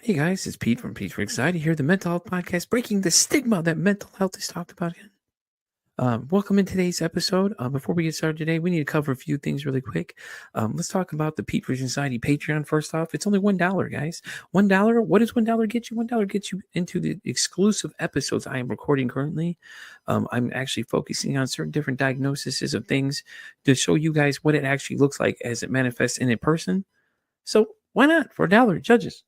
Hey guys, it's Pete from Pete for Anxiety here, the mental health podcast, breaking the stigma that mental health is talked about. Welcome in today's episode. Before we get started today, we need to cover a few things really quick. Let's talk about the Pete for Anxiety Patreon first off. It's only $1, guys. $1. What does $1 get you? $1 gets you into the exclusive episodes I am recording currently. I'm actually focusing on certain different diagnoses of things to show you guys what it actually looks like as it manifests in a person. So why not for $1, judges?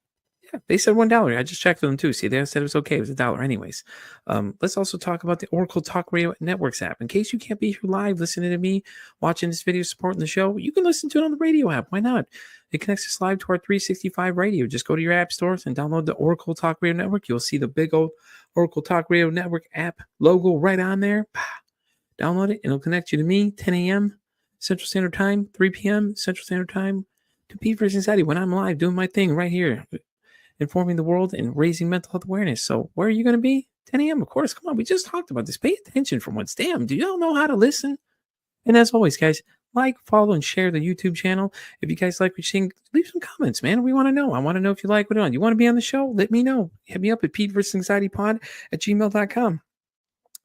Yeah, they said $1. I just checked with them too. See, they said it was okay. It was $1 anyways. Let's also talk about the Oracle Talk Radio Networks app. In case you can't be here live listening to me, watching this video, supporting the show, you can listen to it on the radio app. Why not? It connects us live to our 365 radio. Just go to your app stores and download the Oracle Talk Radio Network. You'll see the big old Oracle Talk Radio Network app logo right on there. Download it, and it'll connect you to me, 10 a.m. Central Standard Time, 3 p.m. Central Standard Time, to Pete for Anxiety when I'm live doing my thing right here, informing the world and raising mental health awareness. So where are you going to be? 10 a.m. Of course. Come on. We just talked about this. Pay attention for once. Damn. Do y'all know how to listen? And as always, guys, like, follow, and share the YouTube channel. If you guys like what you're seeing, leave some comments, man. We want to know. I want to know if you like what you're on. You want to be on the show? Let me know. Hit me up at PeteVersusAnxietyPod@gmail.com.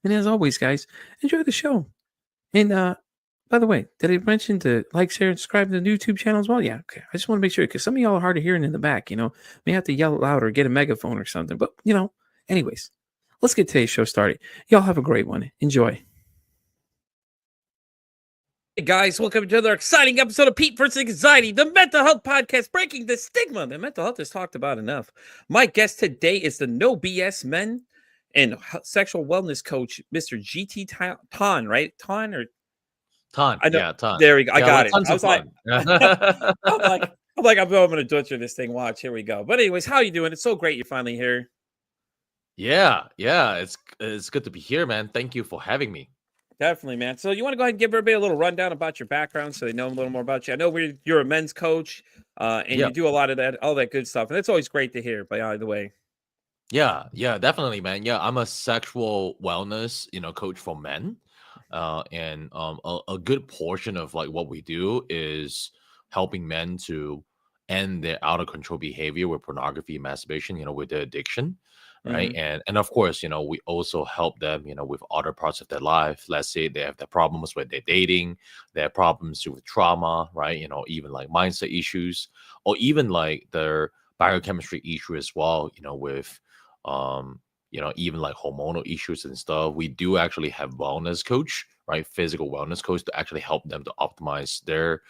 And as always, guys, enjoy the show. And by the way, did I mention to like, share, and subscribe to the YouTube channel as well? Yeah, okay. I just want to make sure because some of y'all are hard of hearing in the back, may have to yell louder, get a megaphone or something. But, anyways, let's get today's show started. Y'all have a great one. Enjoy. Hey guys, welcome to another exciting episode of Pete vs. Anxiety, the mental health podcast, breaking the stigma that mental health is talked about enough. My guest today is the No BS Men and sexual wellness coach, Mr. GT Ton, right? Ton or Ton. I know. Yeah, ton. There we go. I Yeah, got it. tons I of was like, fun. I'm going to butcher this thing. Watch. Here we go. But anyways, how you doing? It's so great you're finally here. Yeah. It's good to be here, man. Thank you for having me. Definitely, man. So you want to go ahead and give everybody a little rundown about your background so they know a little more about you. I know you're a men's coach, and you do a lot of that, all that good stuff. And it's always great to hear, by the way. Yeah, definitely, man. Yeah, I'm a sexual wellness, coach for men. And a good portion of like what we do is helping men to end their out of control behavior with pornography and masturbation, with the addiction. Right. Mm-hmm. And of course, we also help them, with other parts of their life. Let's say they have the problems with their dating, they have problems with trauma, right? Even like mindset issues, or even like their biochemistry issue as well, with even like hormonal issues and stuff. We do actually have wellness coach, right? Physical wellness coach to actually help them to optimize their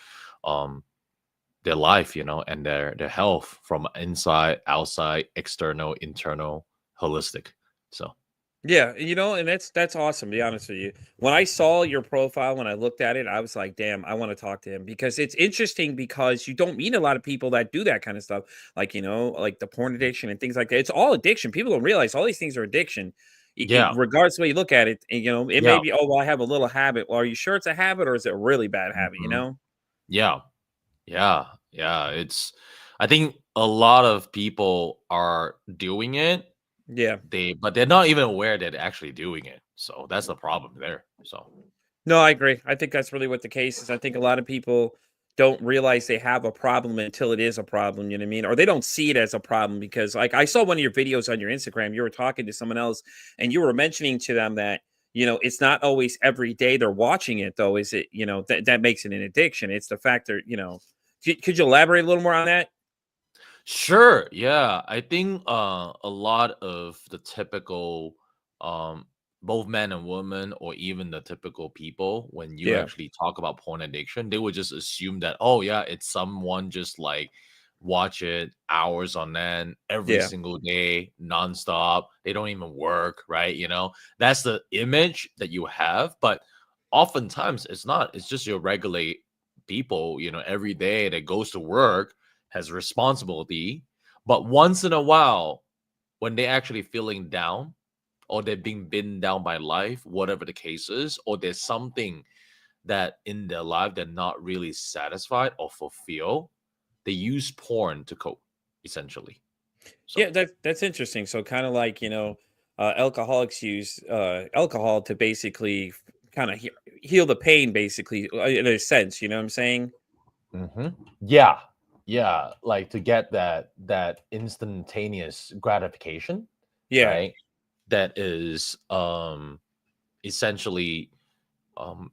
life, and their health from inside, outside, external, internal, holistic. So Yeah, and that's awesome, to be honest with you. When I saw your profile, when I looked at it, I was like, damn, I want to talk to him because it's interesting because you don't meet a lot of people that do that kind of stuff. Like, like the porn addiction and things like that. It's all addiction. People don't realize all these things are addiction. yeah, Regardless of way you look at it, and, it may yeah, be, oh, well, I have a little habit. Well, are you sure it's a habit or is it a really bad habit, mhm, yeah, yeah. I think a lot of people are doing it, Yeah. but they're not even aware that they're actually doing it. So that's the problem there. So No, I agree. I think that's really what the case is. I think a lot of people don't realize they have a problem until it is a problem, you know what I mean? Or they don't see it as a problem because like I saw one of your videos on your Instagram, you were talking to someone else and you were mentioning to them that, it's not always every day they're watching it though, is it, that makes it an addiction. It's the fact that, could you elaborate a little more on that? sure, yeah. I think a lot of the typical both men and women, or even the typical people, when you Yeah. actually talk about porn addiction, they would just assume that, oh yeah, it's someone just like watch it hours on end every Yeah. single day, nonstop. They don't even work, right? That's the image that you have, but oftentimes it's not. It's just your regular people, every day that goes to work, has responsibility, but once in a while, when they're actually feeling down, or they're being beaten down by life, whatever the case is, or there's something that in their life they're not really satisfied or fulfill, they use porn to cope, essentially. Yeah, So that's interesting. So kind of like, alcoholics use alcohol to basically kind of heal the pain basically in a sense, you know what I'm saying? mhm. Yeah, Yeah, like to get that instantaneous gratification, Yeah, right? That is essentially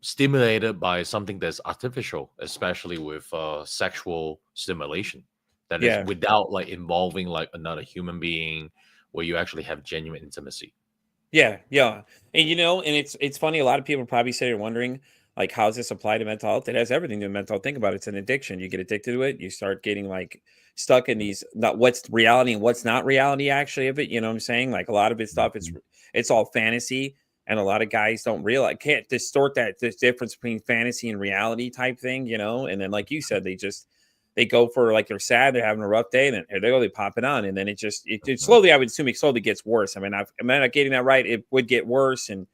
stimulated by something that's artificial, especially with sexual stimulation, that is yeah. without like involving like another human being, where you actually have genuine intimacy. Yeah, yeah. And and it's funny, a lot of people probably say they're wondering, like, how does this apply to mental health? It has everything to do with mental health. Think about it. It's an addiction. You get addicted to it, you start getting like stuck in these not what's reality and what's not reality actually of it. You know what I'm saying? Like a lot of it's stuff, Mhm. it's all fantasy. And a lot of guys don't realize can't distort that this difference between fantasy and reality type thing. And then like you said, they go for like they're sad, they're having a rough day, and then here they go, they pop it on, and then it Mhm. slowly, I would assume it slowly gets worse. I mean, am I not getting that right? It would get worse, and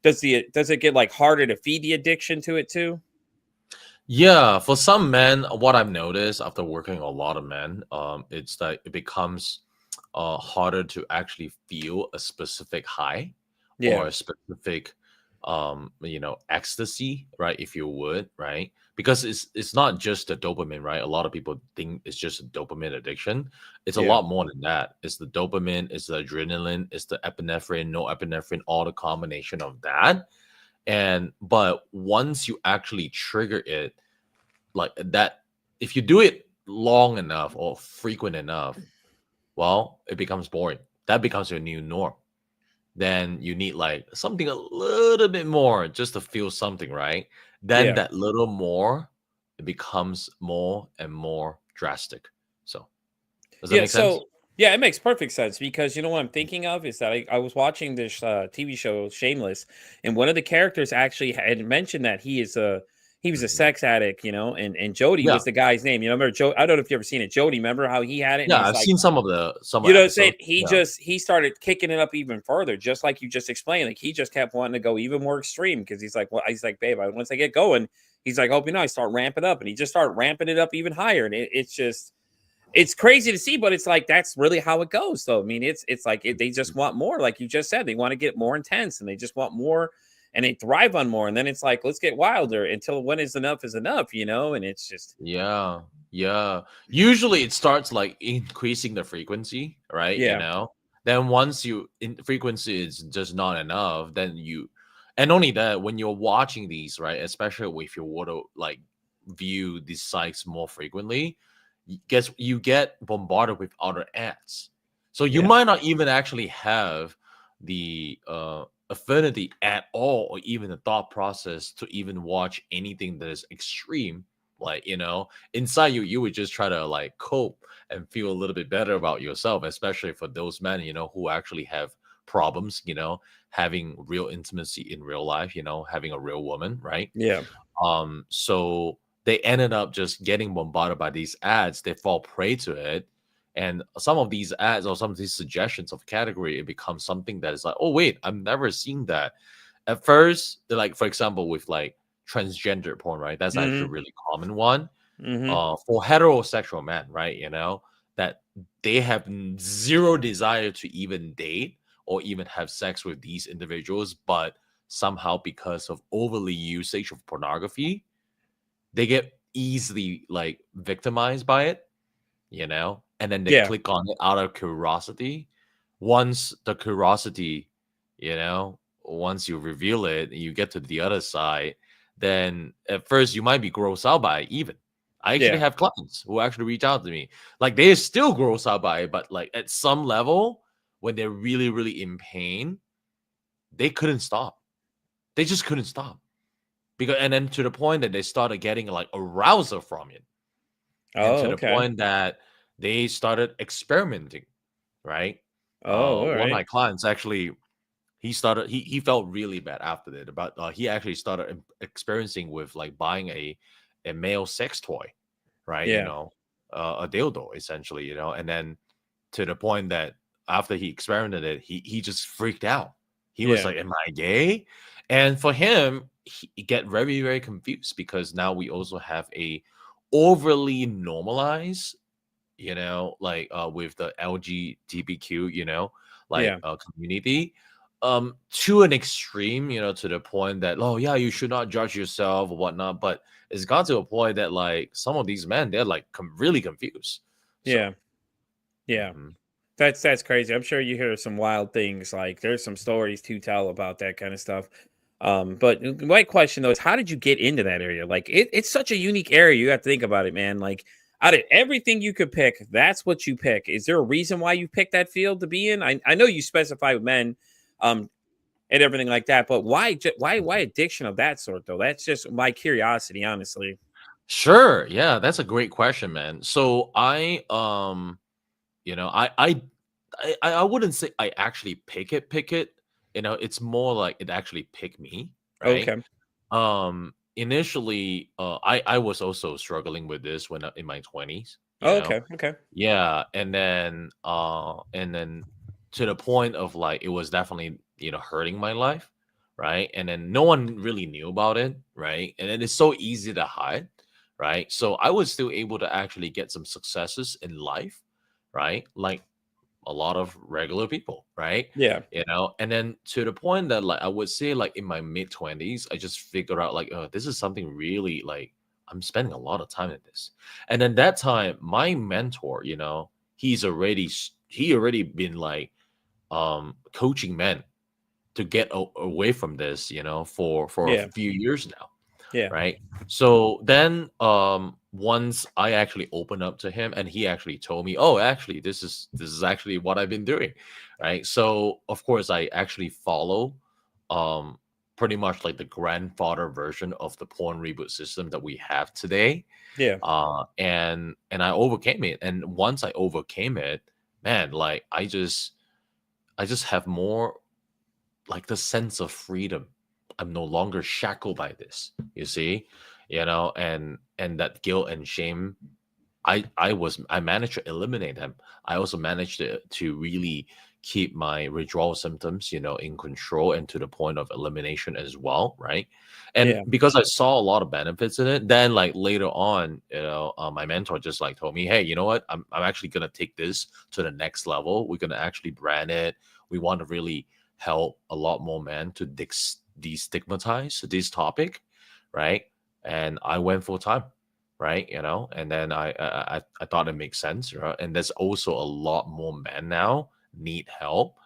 does it get like harder to feed the addiction to it too? Yeah, for some men, what I've noticed after working a lot of men, it's that it becomes harder to actually feel a specific high or Yeah, a specific, ecstasy, right? If you would, right? Because it's not just the dopamine, right? A lot of people think it's just a dopamine addiction. It's a yeah, lot more than that. It's the dopamine, it's the adrenaline, it's the epinephrine, no epinephrine, all the combination of that. And but once you actually trigger it like that, if you do it long enough or frequent enough, well, it becomes boring. That becomes your new norm. Then you need like something a little bit more just to feel something, right? Then yeah. that little more, it becomes more and more drastic. So does that Yeah, make sense? so yeah, it makes perfect sense because you know what I'm thinking of is that I was watching this TV show Shameless, and one of the characters actually had mentioned that he was a Mhm. sex addict, and Jody Yeah. was the guy's name. Remember Joe? I don't know if you ever seen it. Jody, remember how he had it, and Yeah. he's I've like, seen some you know, what I'm saying episodes. he Yeah. just he started kicking it up even further, just like you just explained. Like he just kept wanting to go even more extreme because he's like, well, he's like, babe, once I get going, he's like, hope you know, I start ramping up, and he just started ramping it up even higher, and it's just it's crazy to see, but it's like that's really how it goes. So I mean, it's like they just want more, like you just said, they want to get more intense, and they just want more, and they thrive on more. And then it's like let's get wilder until when is enough. And it's just Yeah, yeah. Usually it starts like increasing the frequency, right? yeah, Then once you in frequency is just not enough, then and only that when you're watching these, right? Especially if you want to like view these sites more frequently, you get bombarded with other ads. So you yeah, might not even actually have the affinity at all, or even the thought process to even watch anything that is extreme, like inside you would just try to like cope and feel a little bit better about yourself, especially for those men who actually have problems, having real intimacy in real life, having a real woman, right? yeah, So they ended up just getting bombarded by these ads. They fall prey to it. And some of these ads or some of these suggestions of category, it becomes something that is like, oh wait, I've never seen that. At first, they're like, for example, with like transgender porn, right? That's actually a mm-hmm, really common one. mm-hmm, For heterosexual men, right? That they have zero desire to even date or even have sex with these individuals, but somehow because of overly usage of pornography, they get easily like victimized by it, and then they yeah, click on it out of curiosity. Once the curiosity, you know, once you reveal it and you get to the other side, then at first you might be grossed out by it even. I actually yeah, have clients who actually reach out to me. Like they're still grossed out by it, but like at some level, when they're really, really in pain, they couldn't stop. They just couldn't stop. Because and then to the point that they started getting like arousal from it. And oh, to the okay, point that they started experimenting, right? oh, all One of right, my clients actually he felt really bad after that, but he actually started experiencing with like buying a male sex toy, right? yeah, A dildo essentially, and then to the point that after he experimented it, he just freaked out. He was yeah, like, "Am I gay?" And for him, he get very very confused because now we also have a overly normalized, like with the LGBTQ, yeah, community. to an extreme, to the point that, oh yeah, you should not judge yourself or whatnot. But it's gone to a point that like some of these men, they're like really confused. So Yeah. Yeah. mhm. That's crazy. I'm sure you hear some wild things. Like there's some stories to tell about that kind of stuff. But my question though is, how did you get into that area? Like it's such a unique area. You have to think about it, man. Like out of everything you could pick, that's what you pick. Is there a reason why you picked that field to be in? I know you specify with men, um, and everything like that, but why addiction of that sort though? That's just my curiosity, honestly. Sure, yeah, that's a great question, man. So you know, I wouldn't say I actually pick it. It's more like it actually picked me, right? Okay. Initially, I was also struggling with this when in my 20s, Oh, okay. Okay. yeah, and then to the point of like it was definitely hurting my life, right? And then no one really knew about it, right? And then it's so easy to hide, right? So I was still able to actually get some successes in life, right? Like a lot of regular people, right? Yeah. And then to the point that like I would say like in my mid 20s, I just figured out like, oh, this is something really like I'm spending a lot of time in this. And then that time, my mentor, he already been like coaching men to get away from this, for a Yeah. few years now, Yeah. right? So then once I actually opened up to him and he actually told me, "Oh, actually this is actually what I've been doing." Right? So of course I actually follow um pretty much like the grandfather version of the porn reboot system that we have today. Yeah. And I overcame it. And once I overcame it, man, like I just have more like the sense of freedom. I'm no longer shackled by this, you see, and that guilt and shame. I managed to eliminate them. I also managed to really keep my withdrawal symptoms, in control and to the point of elimination as well, right? And Yeah. because I saw a lot of benefits in it, then like later on, my mentor just like told me, hey, you know what? I'm actually gonna take this to the next level. We're gonna actually brand it. We want to really help a lot more men to destigmatize this topic, right? And I went full time, right? And then I thought it makes sense, right? And there's also a lot more men now need help,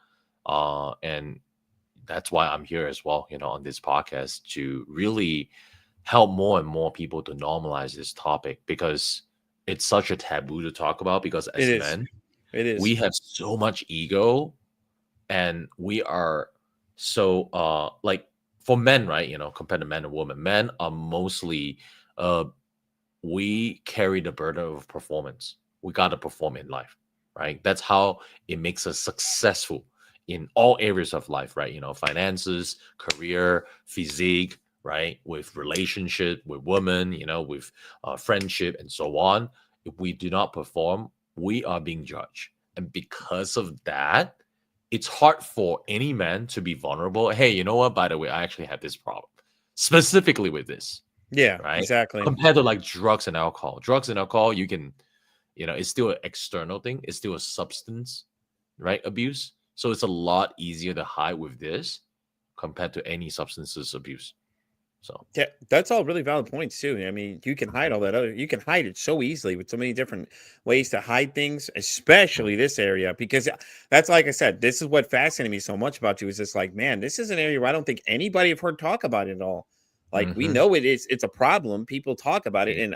and that's why I'm here as well, on this podcast to really help more and more people to normalize this topic because it's such a taboo to talk about because It as is. men It we is. have so much ego and we are so like for men, right, compared to men and women, men are mostly uh we carry the burden of performance. We got to perform in life, right? That's how it makes us successful in all areas of life, right? Finances, career, physique, right? With relationship, with women, with friendship, and so on. If we do not perform, we are being judged. And because of that, it's hard for any man to be vulnerable. Hey, you know what? By the way, I actually have this problem, specifically with this, Yeah, right? exactly. Compared to like drugs and alcohol. Drugs and alcohol, you can, it's still an external thing. It's still a substance, right? Abuse. So it's a lot easier to hide with this compared to any substances abuse. So Yeah, that's all really valid points too. I mean, you can hide all that other you can hide it so easily with so many different ways to hide things, mm, especially this area. Because that's like I said, this is what fascinated me so much about you is just like, man, this is an area where I don't think anybody have heard talk about it at all. Like we mhm, know it's a problem. People talk about it. yeah, And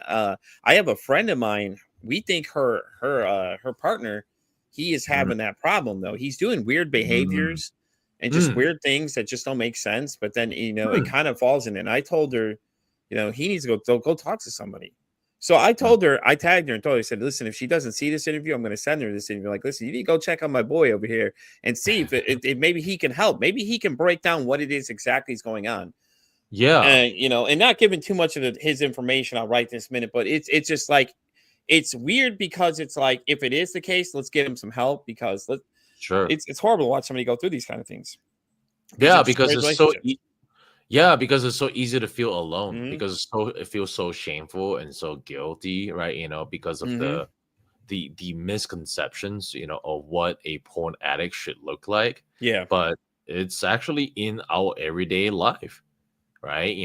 I have a friend of mine, we think her partner, he is mm, having that problem though. He's doing weird mm, behaviors and just mm, weird things that just don't make sense. But then, it mm, kind of falls in it. And I told her, he needs to go talk to somebody. So I mm. told her, I tagged her and told her, I said, listen, if she doesn't see this interview, I'm going to send her this interview. Like, listen, you need to go check on my boy over here and see if maybe he can help. Maybe he can break down what it is exactly is going on. Yeah, And, and not giving too much of his information out right this minute, but it's just like, it's weird because it's like, if it is the case, let's get him some help because sure. it's horrible to watch somebody go through these kind of things because Yeah, it because destroys it's relationships. yeah, because it's so easy to feel alone Hmm. because it feels so shameful and so guilty, right? Because of Hmm. the misconceptions, of what a porn addict should look like. Yeah. But it's actually in our everyday life, right?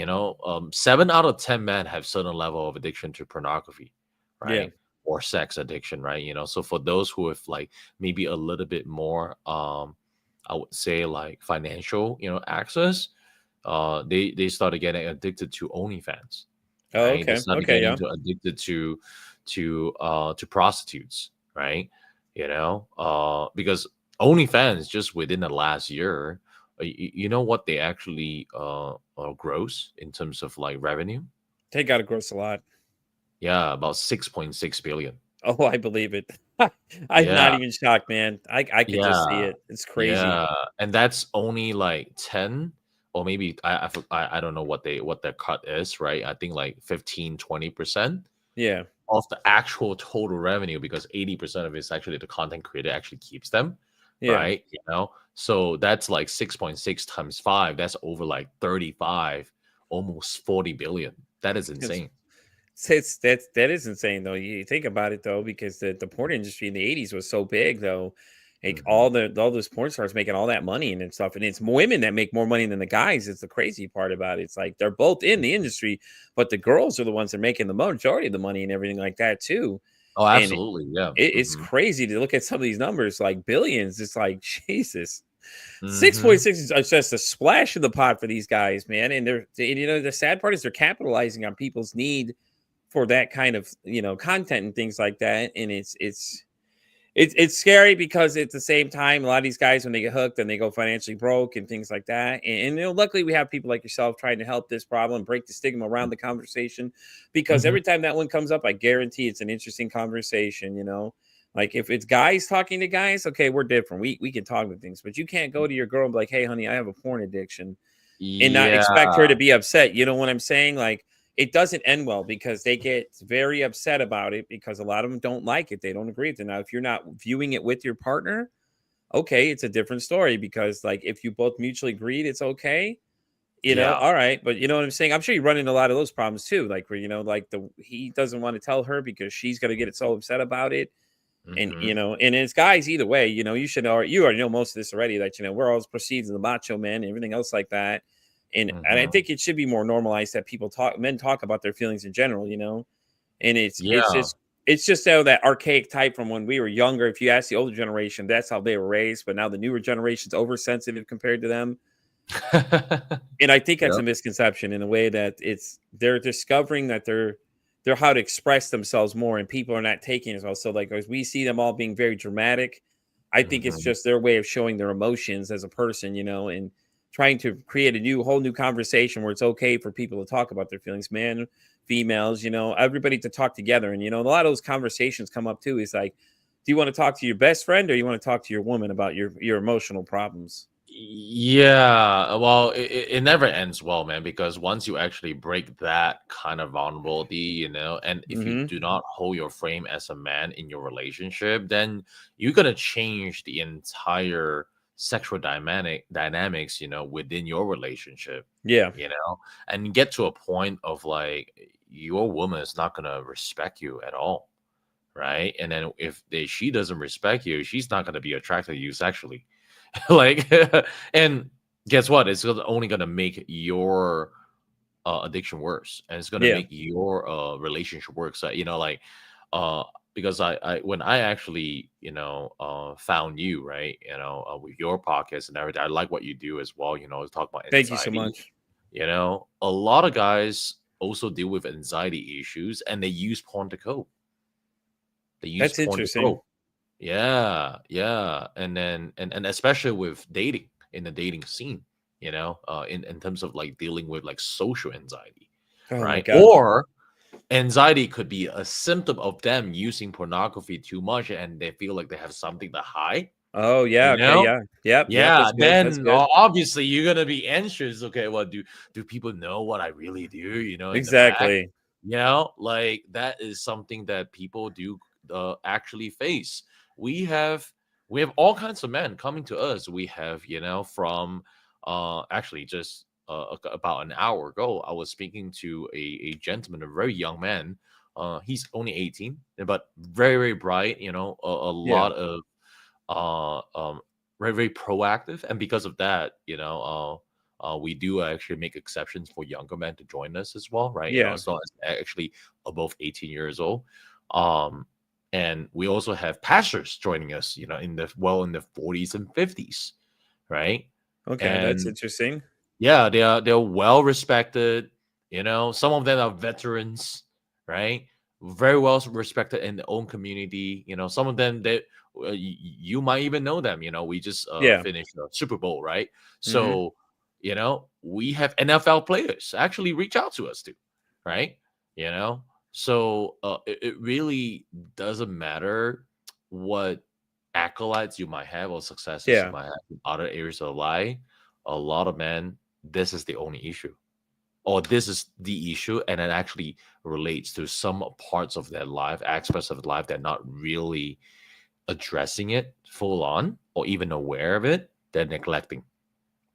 7 out of 10 men have certain level of addiction to pornography, Yeah. right? Or sex addiction, right? So for those who have like maybe a little bit more, I would say like financial, access, they started getting addicted to OnlyFans, Oh, right? They okay. started Okay. getting Yeah. to addicted to prostitutes, right? Because OnlyFans just within the last year, you know what they actually gross in terms of like revenue? They got to gross a lot. Yeah, about 6.6 billion. Oh, I believe it. I'm not Yeah, even shocked, man. I could just see yeah, it. It's crazy. yeah, and that's only like 10, or maybe I don't know what their cut is, right? I think like 15-20% Yeah. of the actual total revenue, because 80% of it is actually the content creator actually keeps them, Yeah. right? So that's like 6.6 times 5, that's over like 35, almost 40 billion. That is It's insane. that is insane though. You think about it though, because the porn industry in the '80s was so big though. Like Hmm. all those porn stars making all that money and stuff, and it's women that make more money than the guys. It's the crazy part about it. It's like they're both in the industry, but the girls are the ones that are making the majority of the money and everything like that too. Oh, And absolutely. Yeah. it's Hmm. crazy to look at some of these numbers, like billions. It's like Jesus. Hmm. 6.6 is just a splash in the pot for these guys, man. And the sad part is they're capitalizing on people's need for that kind of content and things like that. And it's scary because at the same time, a lot of these guys when they get hooked and they go financially broke and things like that. And luckily we have people like yourself trying to help this problem, break the stigma around the conversation. Because Hmm. every time that one comes up, I guarantee it's an interesting conversation. Like if it's guys talking to guys, okay, we're different. We can talk with things, but you can't go to your girl and be like, hey, honey, I have a porn addiction and not expect her Yeah. to be upset. You know what I'm saying? Like it doesn't end well because they get very upset about it because a lot of them don't like it. They don't agree with it. Now, if you're not viewing it with your partner, okay, it's a different story because like if you both mutually agreed it's okay, Yeah. all right. But you know what I'm saying? I'm sure you run into a lot of those problems too. Like where, like he doesn't want to tell her because she's gonna get so upset about it. And Hmm. and it's guys either way, you should know you already know most of this already that we're all proceeds of the macho man and everything else like that. And I Hmm. think it should be more normalized that men talk about their feelings in general. And it's Yeah. just that archaic type from when we were younger. If you ask the older generation, that's how they were raised. But now the newer generation's oversensitive compared to them. And I think that's a Yep. misconception in a way that they're discovering that they're how to express themselves more, and people are not taking it as well. So like as we see them all being very dramatic, I think it's Hmm. just their way of showing their emotions as a person, and trying to create a whole new conversation where it's okay for people to talk about their feelings, men, females, everybody to talk together. And a lot of those conversations come up too. Is like, do you want to talk to your best friend or you want to talk to your woman about your emotional problems? Yeah, well, it never ends well, man, because once you actually break that kind of vulnerability, and if you Hmm. do not hold your frame as a man in your relationship, then you're gonna change the entire sexual dynamics, within your relationship, Yeah. you know, and get to a point of like your woman is not gonna respect you at all, right? And then if she doesn't respect you, she's not gonna be attracted to you sexually. Like, and guess what? It's only gonna make your addiction worse, and it's gonna Yeah. make your relationship worse. So, like, uh, because I when I actually found you, right, with your podcast and everything, I like what you do as well. Talk about Thank you so anxiety. much. A lot of guys also deal with anxiety issues, and they use porn to cope. They use That's porn to interesting. cope. Yeah, yeah, and then and especially with dating, in the dating scene, in terms of like dealing with like social anxiety, Oh my right? god. Or anxiety could be a symptom of them using pornography too much, and they feel like they have something to hide, Oh, yeah, you okay, know? yeah. Yep, yep, Yeah, that's good, that's then good. obviously you're gonna be anxious. Okay, well, do people know what I really do? In the back, Exactly. like that is something that people do actually face. We have we have all kinds of men coming to us. We have from actually just about an hour ago, I was speaking to a gentleman, a very young man. He's only 18, but very very bright. A Yeah. lot of uh, um, very, very proactive, and because of that, we do actually make exceptions for younger men to join us as well, right? Yeah. As long as actually above 18 years old. Um, and we also have pastors joining us, in the 40s and 50s, right? Okay, that's And interesting. yeah, they're well respected. Some of them are veterans, right? Very well respected in their own community. Some of them that you might even know them. We just Yeah. finished the Super Bowl, right? Hmm. So we have NFL players actually reach out to us too, right? You know, so it really doesn't matter what accolades you might have or successes you Yeah. might have in other areas of life. A lot of men, this is the only issue, or this is the issue, and it actually relates to some parts of their life, aspects of life, they're not really addressing it full on or even aware of it. They're neglecting.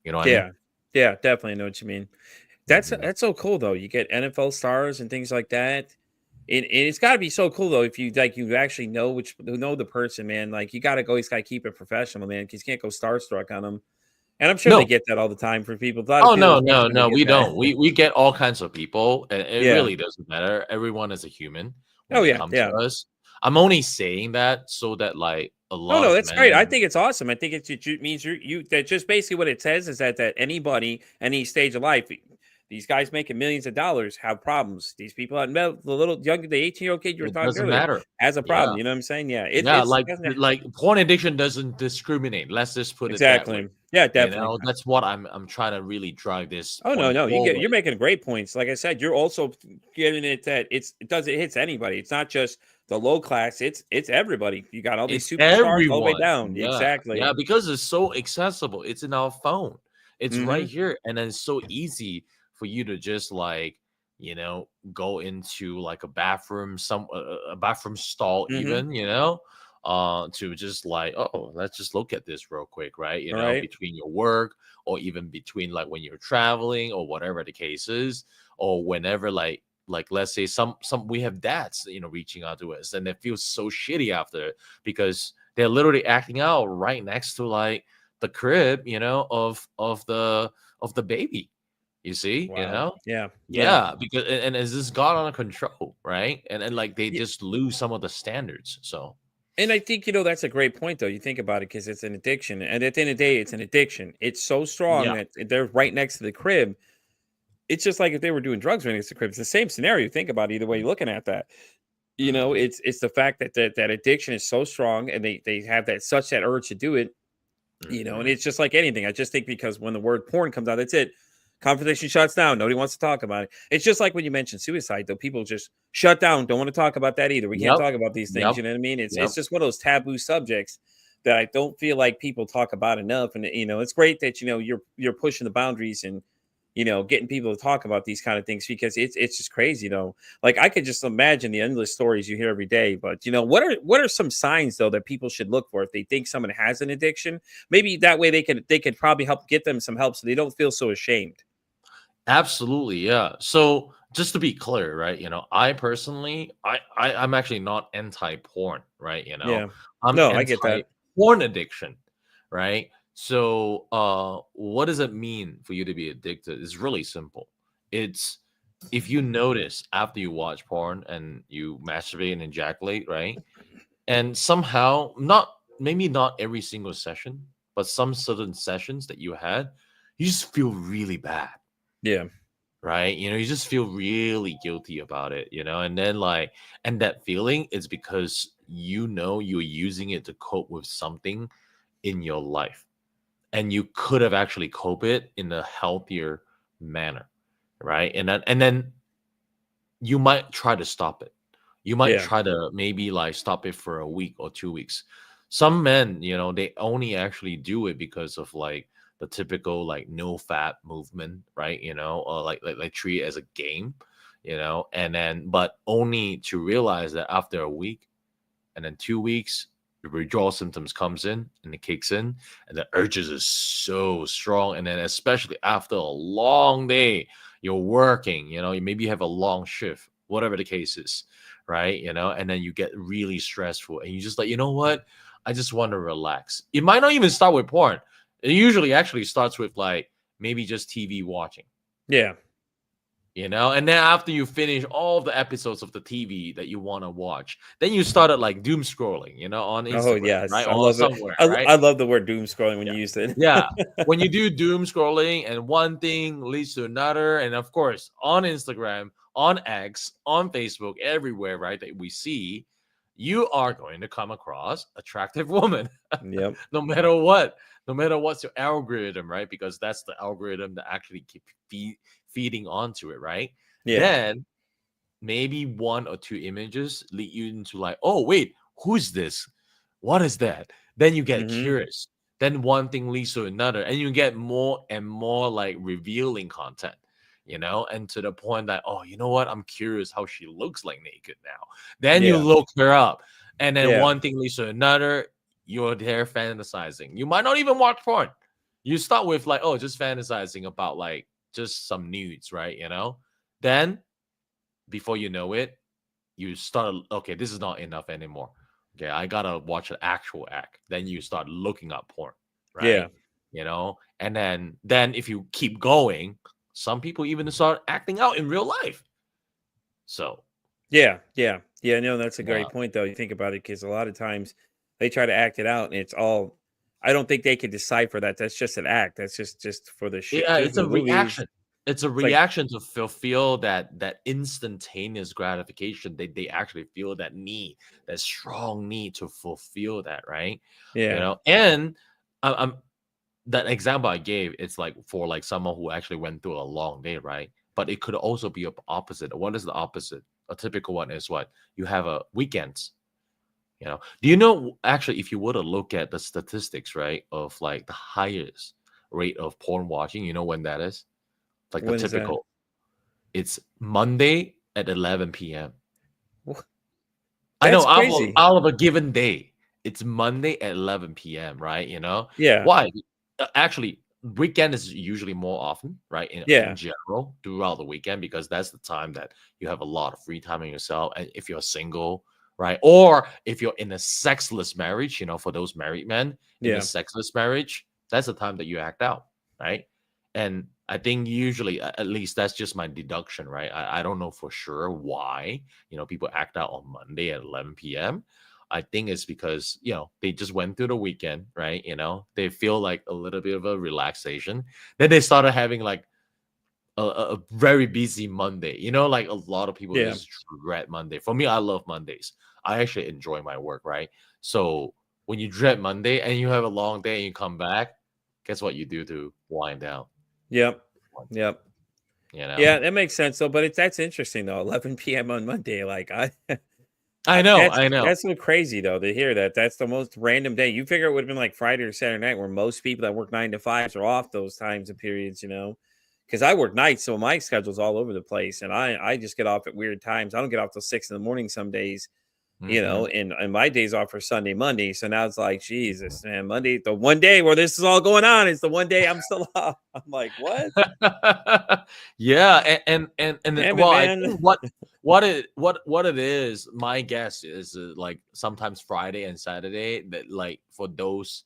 You know what I mean? Yeah. Yeah, definitely know what you mean. Mhm. That's so cool though. You get NFL stars and things like that. And it's got to be so cool though if you like you actually know the person, man. Like you got to go, he's got to keep it professional, man, because you can't go starstruck on them. And I'm sure they No. get that all the time for people. A lot of Oh, people, no, those no, freshmen, they no, get we that. don't. We get all kinds of people, and it Yeah. really doesn't matter. Everyone is a human when Oh they yeah. come to Yeah. us. I'm only saying that so that like a No, lot no, of that's great. I men. think it's awesome. I think it means you that just basically what it says is that anybody, any stage of life, these guys making millions of dollars have problems. These people, the little young, the 18-year-old kid you were It talking doesn't earlier, matter. has a Yeah. problem. You know what I'm saying? Yeah, Yeah, it's like doesn't porn addiction doesn't discriminate. Let's just put it that way. exactly. Yeah, definitely. That's what I'm trying to really drive this Oh no, point no, forward. you're making great points. Like I said, you're also giving it that it hits anybody. It's not just the low class. It's everybody. You got all these It's superstars all the way everyone. down. Yeah. Yeah, Exactly. because it's so accessible. It's in our phone. It's right Hmm. here. And then it's so easy for you to just like, go into like a bathroom, a bathroom stall Hmm. even, to just like, oh, let's just look at this real quick, right? All right. Between your work or even between like when you're traveling or whatever the case is, or whenever like let's say some we have dads reaching out to us and they feel so shitty after it because they're literally acting out right next to like the crib of the baby, you see, Wow. Yeah. Yeah. yeah, because and it's just got under control, right? And like they Yeah. just lose some of the standards. So And I think, that's a great point, though. You think about it because it's an addiction. And at the end of the day, it's an addiction. It's so strong yeah. that they're right next to the crib. It's just like if they were doing drugs right next to the crib. It's the same scenario. Think about it, either way you're looking at that. Mhm. It's the fact that addiction is so strong and they have that urge to do it. And Mhm. it's just like anything. I just think because when the word porn comes out, that's it. Conversation shuts down. Nobody wants to talk about it. It's just like when you mentioned suicide, though. People just shut down. Don't want to talk about that either. We can't Yep. talk about these things. Yep. You know what I mean? It's Yep. just one of those taboo subjects that I don't feel like people talk about enough. And it's great that you're pushing the boundaries and getting people to talk about these kind of things because it's just crazy. Like I could just imagine the endless stories you hear every day. But what are some signs though that people should look for if they think someone has an addiction? Maybe that way they could probably help get them some help so they don't feel so ashamed. Absolutely, yeah. So just to be clear, right? I personally, I'm actually not anti-porn, right? Yeah. I'm No, I get that. anti-porn addiction, right? So, what does it mean for you to be addicted? It's really simple. It's if you notice after you watch porn and you masturbate and ejaculate, right? And somehow, maybe not every single session, but some certain sessions that you had, you just feel really bad, Yeah. right? You just feel really guilty about it, and then like, and that feeling is because you're using it to cope with something in your life, and you could have actually cope it in a healthier manner, right? And then you might try to stop it. You might Yeah. try to maybe like stop it for a week or 2 weeks. Some men, they only actually do it because of like the typical like no fat movement, right? Or like treat it as a game, and then but only to realize that after a week and then 2 weeks, the withdrawal symptoms comes in and it kicks in, and the urges is so strong. And then especially after a long day, you're working, maybe you have a long shift, whatever the case is, right? And then you get really stressful, and you just like, you know what? I just want to relax. It might not even start with porn. It usually actually starts with like maybe just TV watching, Yeah. and then after you finish all the episodes of the TV that you want to watch, then you started like doom scrolling, on Oh Instagram, yes, right? I Or love it. somewhere, I right? love the word doom scrolling when Yeah. you used it. Yeah. When you do doom scrolling and one thing leads to another, and of course, on Instagram, on X, on Facebook, everywhere, right, that we see, you are going to come across attractive woman, Yep. no matter what, no matter what's your algorithm, right? Because that's the algorithm that actually keep feeding onto it, right? Yeah. Then maybe one or two images lead you into like, oh wait, who's this? What is that? Then you get Hmm. curious. Then one thing leads to another, and you get more and more like revealing content, and to the point that, oh, you know what? I'm curious how she looks like naked now. Then you Yeah. look her up, and then Yeah. one thing leads to another. You're there fantasizing. You might not even watch porn. You start with like, oh, just fantasizing about like just some nudes, right? Then before you know it, you start, okay, this is not enough anymore. Okay, I gotta watch an actual act. Then you start looking up porn, Yeah. right? And then if you keep going, some people even start acting out in real life. So Yeah. Yeah. Yeah. No, that's a yeah, great point, though. You think about it, because a lot of times they try to act it out, and it's all. I don't think they could decipher that. That's just an act. That's just for the shit, yeah, just it's for a the movies. reaction. It's a It's like, reaction to fulfill that instantaneous gratification. They actually feel that need, that strong need to fulfill that, right? yeah. And I'm that example I gave, it's like for like someone who actually went through a long day, right? But it could also be opposite. What is the opposite? A typical one is what you have a weekends. Do you know actually if you were to look at the statistics, right, of like the highest rate of porn watching, you know when that is? Like the When is that? typical, it's Monday at 11 p.m. Wha- I know That's crazy. out of a given day, it's Monday at 11 p.m., right? Yeah. Why? Actually, weekend is usually more often, right? In Yeah. general, throughout the weekend, because that's the time that you have a lot of free time on yourself. And if you're single, right? Or if you're in a sexless marriage, for those married men in a Yeah. sexless marriage, that's the time that you act out, right? And I think usually, at least that's just my deduction, right? I don't know for sure why people act out on Monday at 11 p.m. I think it's because they just went through the weekend, right? They feel like a little bit of a relaxation. Then they started having like a very busy Monday. Like a lot of people Yeah. just dread Monday. For me, I love Mondays. I actually enjoy my work, right? So when you dread Monday and you have a long day and you come back, guess what you do to wind down? Yep. Yep. You know, Yeah, that makes sense though, but that's interesting though. 11 p.m. on Monday, like I know, that's I know. that's so crazy though to hear that. That's the most random day. You figure it would have been like Friday or Saturday night, where most people that work 9 to 5s are off those times and periods, Because I work nights, so my schedule's all over the place, and I just get off at weird times. I don't get off till 6 in the morning some days, Hmm. and my days off are Sunday, Monday. So now it's like, Jesus, man, Monday, the one day where this is all going on, is the one day I'm still off. I'm like, what? Yeah, and Damn it, well, I man. think what it is, my guess is like sometimes Friday and Saturday, that like for those,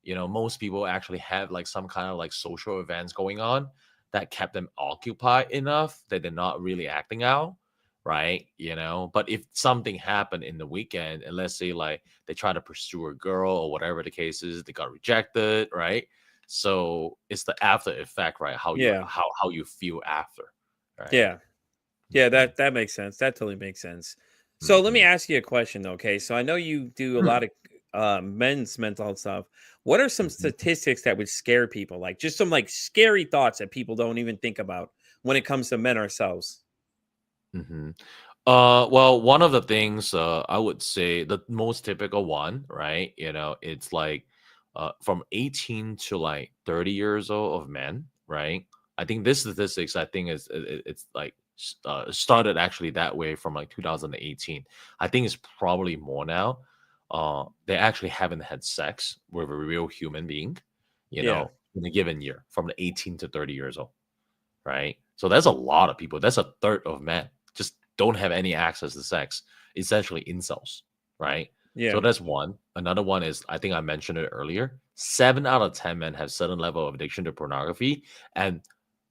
most people actually have like some kind of like social events going on that kept them occupied enough that they're not really acting out, right? But if something happened in the weekend, and let's say like they try to pursue a girl or whatever the case is, they got rejected, right? So it's the after effect, right? How you Yeah, how you feel after, right? yeah. Yeah, Mhm, that makes sense. That totally makes sense. So let me mhm, ask you a question though. Okay, so I know you do a mm, lot of men's mental health stuff. What are some mhm, statistics that would scare people? Like just some like scary thoughts that people don't even think about when it comes to men ourselves. mhm. Well, one of the things I would say the most typical one, right? It's like from 18 to like 30 years old of men, right? I think this statistics, I think it's like started actually that way from like 2018. I think it's probably more now. They actually haven't had sex with a real human being, Yeah, in a given year from the 18 to 30 years old, right? So that's a lot of people. That's a third of men just don't have any access to sex. Essentially incels, right? Yeah. So that's one. Another one is, I think I mentioned it earlier. 7 out of 10 men have certain level of addiction to pornography, and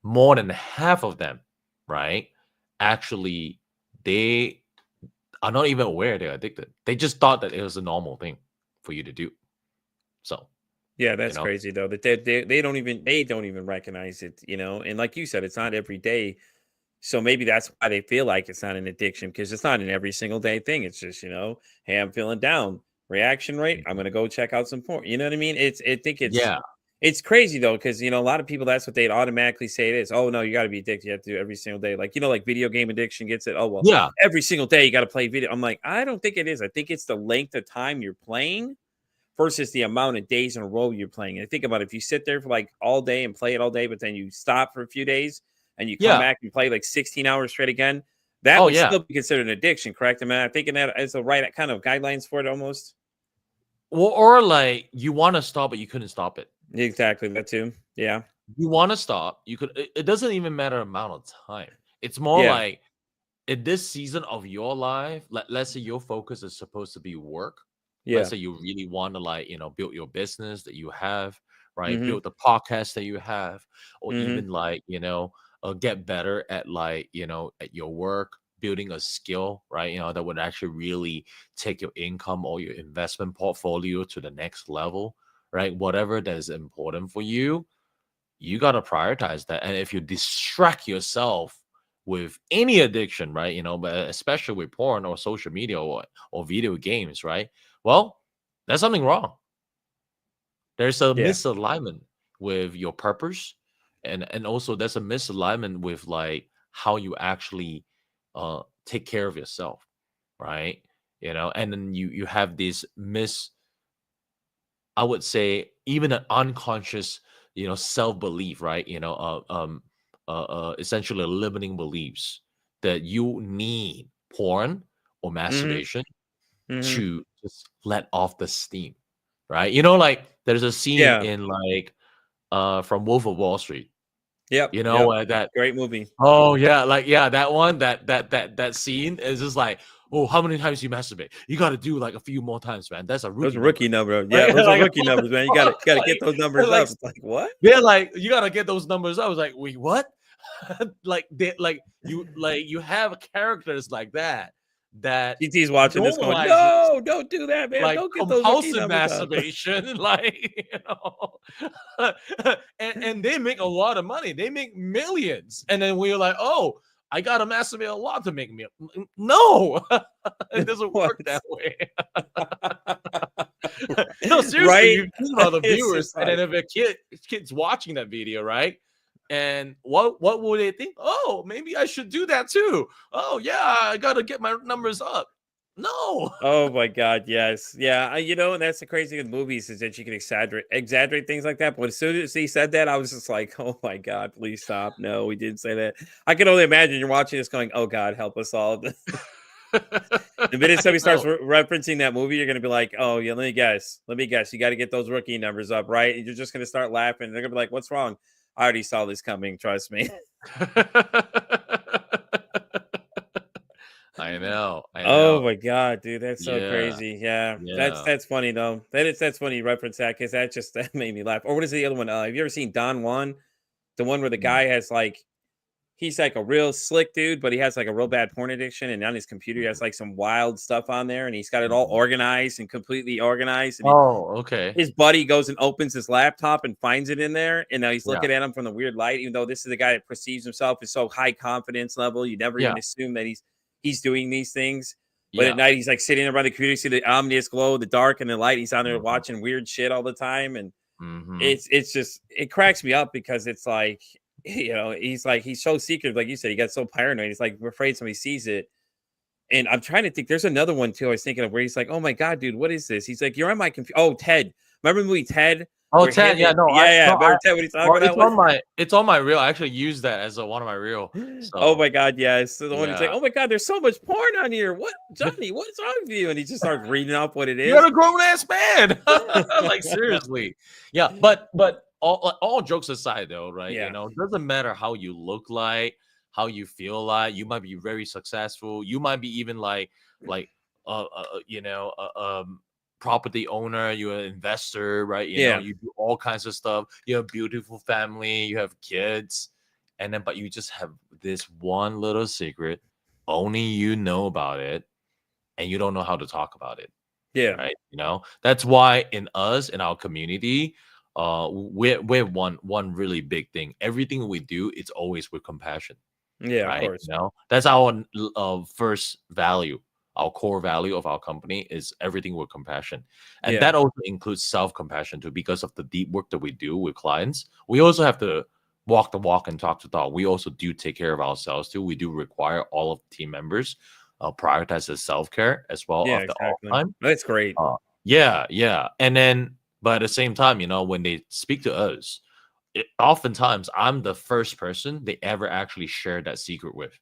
more than half of them, right? Actually, they are not even aware they're addicted. They just thought that it was a normal thing for you to do. So, Yeah, you that's know, crazy though. That they don't even recognize it, And like you said, it's not every day. So maybe that's why they feel like it's not an addiction because it's not an every single day thing. It's just, hey, I'm feeling down. Reaction rate, I'm Mhm. gonna go check out some porn. You know what I mean? I think it's Yeah, it's crazy though, because a lot of people that's what they'd automatically say it is. Oh no, you gotta be addicted. You have to do it every single day. Like, like video game addiction gets it. Oh well, yeah, every single day you gotta play video. I'm like, I don't think it is. I think it's the length of time you're playing versus the amount of days in a row you're playing. And think about it, if you sit there for like all day and play it all day, but then you stop for a few days and you come yeah. back and play like 16 hours straight again, that Oh, would yeah. still be considered an addiction, correct? Am I thinking that as the right kind of guidelines for it almost? Or like you want to stop, but you couldn't stop it. Exactly, that too. Yeah. You want to stop, you could. It doesn't even matter amount of time. It's more Yeah. like in this season of your life, let's say your focus is supposed to be work. Let's Yeah. say you really want to build your business that you have, right? Mm-hmm. Build the podcast that you have, or Mm-hmm. even get better at at your work, building a skill, right? That would actually really take your income or your investment portfolio to the next level, right? Whatever that is important for you, you got to prioritize that. And if you distract yourself with any addiction, right, but especially with porn or social media or video games, right, well, there's something wrong. There's a Yeah. misalignment with your purpose, and also there's a misalignment with like how you actually take care of yourself, right? And then you have this I would say even an unconscious, self belief, right? Essentially limiting beliefs that you need porn or Mm-hmm. masturbation Mm-hmm. to just let off the steam, right? Like there's a scene Yeah. in from Wolf of Wall Street, Yep. Yep. that Great movie. oh yeah, that one, that scene is just like, oh, how many times you masturbate? You got to do like a few more times, man. That's a Those rookie are number, rookie numbers. Yeah, right? those are Like rookie what the numbers, man. You gotta fuck? gotta get those numbers Like up. It's like what? they're like, you gotta get those numbers up. I was like, wait, what? You have characters like that GT's watching this going, normalizes no, don't do that, man. like Don't get those rookie compulsive numbers up. masturbation, and they make a lot of money. They make millions, and then we're like, oh, I gotta masturbate a lot to make No, it doesn't What? work that way. No, seriously, Right? you think about the It's viewers, just and then like, if kid's watching that video, right? And what will they think? Oh, maybe I should do that too. Oh yeah, I gotta get my numbers up. No. oh my God, yes. Yeah, and that's the crazy thing with movies is that you can exaggerate things like that. But as soon as he said that, I was just like, oh my God, please stop. No, we didn't say that. I can only imagine you're watching this going, oh God, help us all. The minute I somebody starts know. referencing that movie, you're gonna be like, "Oh yeah, let me guess. Let me guess. You got to get those rookie numbers up, right?" And you're just gonna start laughing. They're gonna be like, "What's wrong?" I already saw this coming. Trust me. I know. I Oh know. my god, dude, that's so Yeah. crazy. Yeah, that's Yeah. that's funny though. That's funny you reference that because that just that made me laugh. Or what is the other one? Have you ever seen Don Juan? The one where the Mm, guy has like he's like a real slick dude, but he has like a real bad porn addiction. And on his computer, he has mhm, like some wild stuff on there, and he's got it all mhm. organized and completely organized. And Oh, okay. his buddy goes and opens his laptop and finds it in there, and now he's Yeah. looking at him from the weird light. Even though this is the guy that perceives himself as so high confidence level, you never Yeah. even assume that he's doing these things. But at Yeah. night, he's like sitting around the computer, see the ominous glow, the dark and the light. He's on there Mhm, watching weird shit all the time, and mhm. it's just it cracks me up because it's like he's so secretive, like you said, he got so paranoid. He's like afraid somebody sees it. And I'm trying to think. There's another one too. I was thinking of where he's like, "Oh my god, dude, what is this?" He's like, "You're on my computer." Oh, Ted. Remember the movie Ted? Oh, Where 10. him Yeah, and no, yeah. Remember Ted when he's talking well, about that one? it's on my reel. I actually use that as one of my reel. Oh So, my god, yes. So the one he's like, yeah. "Oh my god, there's so much porn on here. What, Johnny? What is wrong with you?" And he just starts reading off what it You're is. a grown ass man. Like seriously. Yeah, but all jokes aside though, right? Yeah. It doesn't matter how you look like, how you feel like. You might be very successful. You might be even like property owner, you're an investor, right? Yeah. You do all kinds of stuff. You have a beautiful family, you have kids, and then but you just have this one little secret, only you know about it, and you don't know how to talk about it, Yeah. right? That's why in our community, we're one really big thing. Everything we do, it's always with compassion, Yeah, of right? course. That's our first value. Our core value of our company is everything with compassion. And Yeah. that also includes self-compassion too, because of the deep work that we do with clients. We also have to walk the walk and talk the talk. We also do take care of ourselves too. We do require all of the team members prioritize their self-care as well Yeah, of the off exactly. time. That's great. Yeah, yeah. And then, but at the same time, when they speak to us, oftentimes I'm the first person they ever actually share that secret with,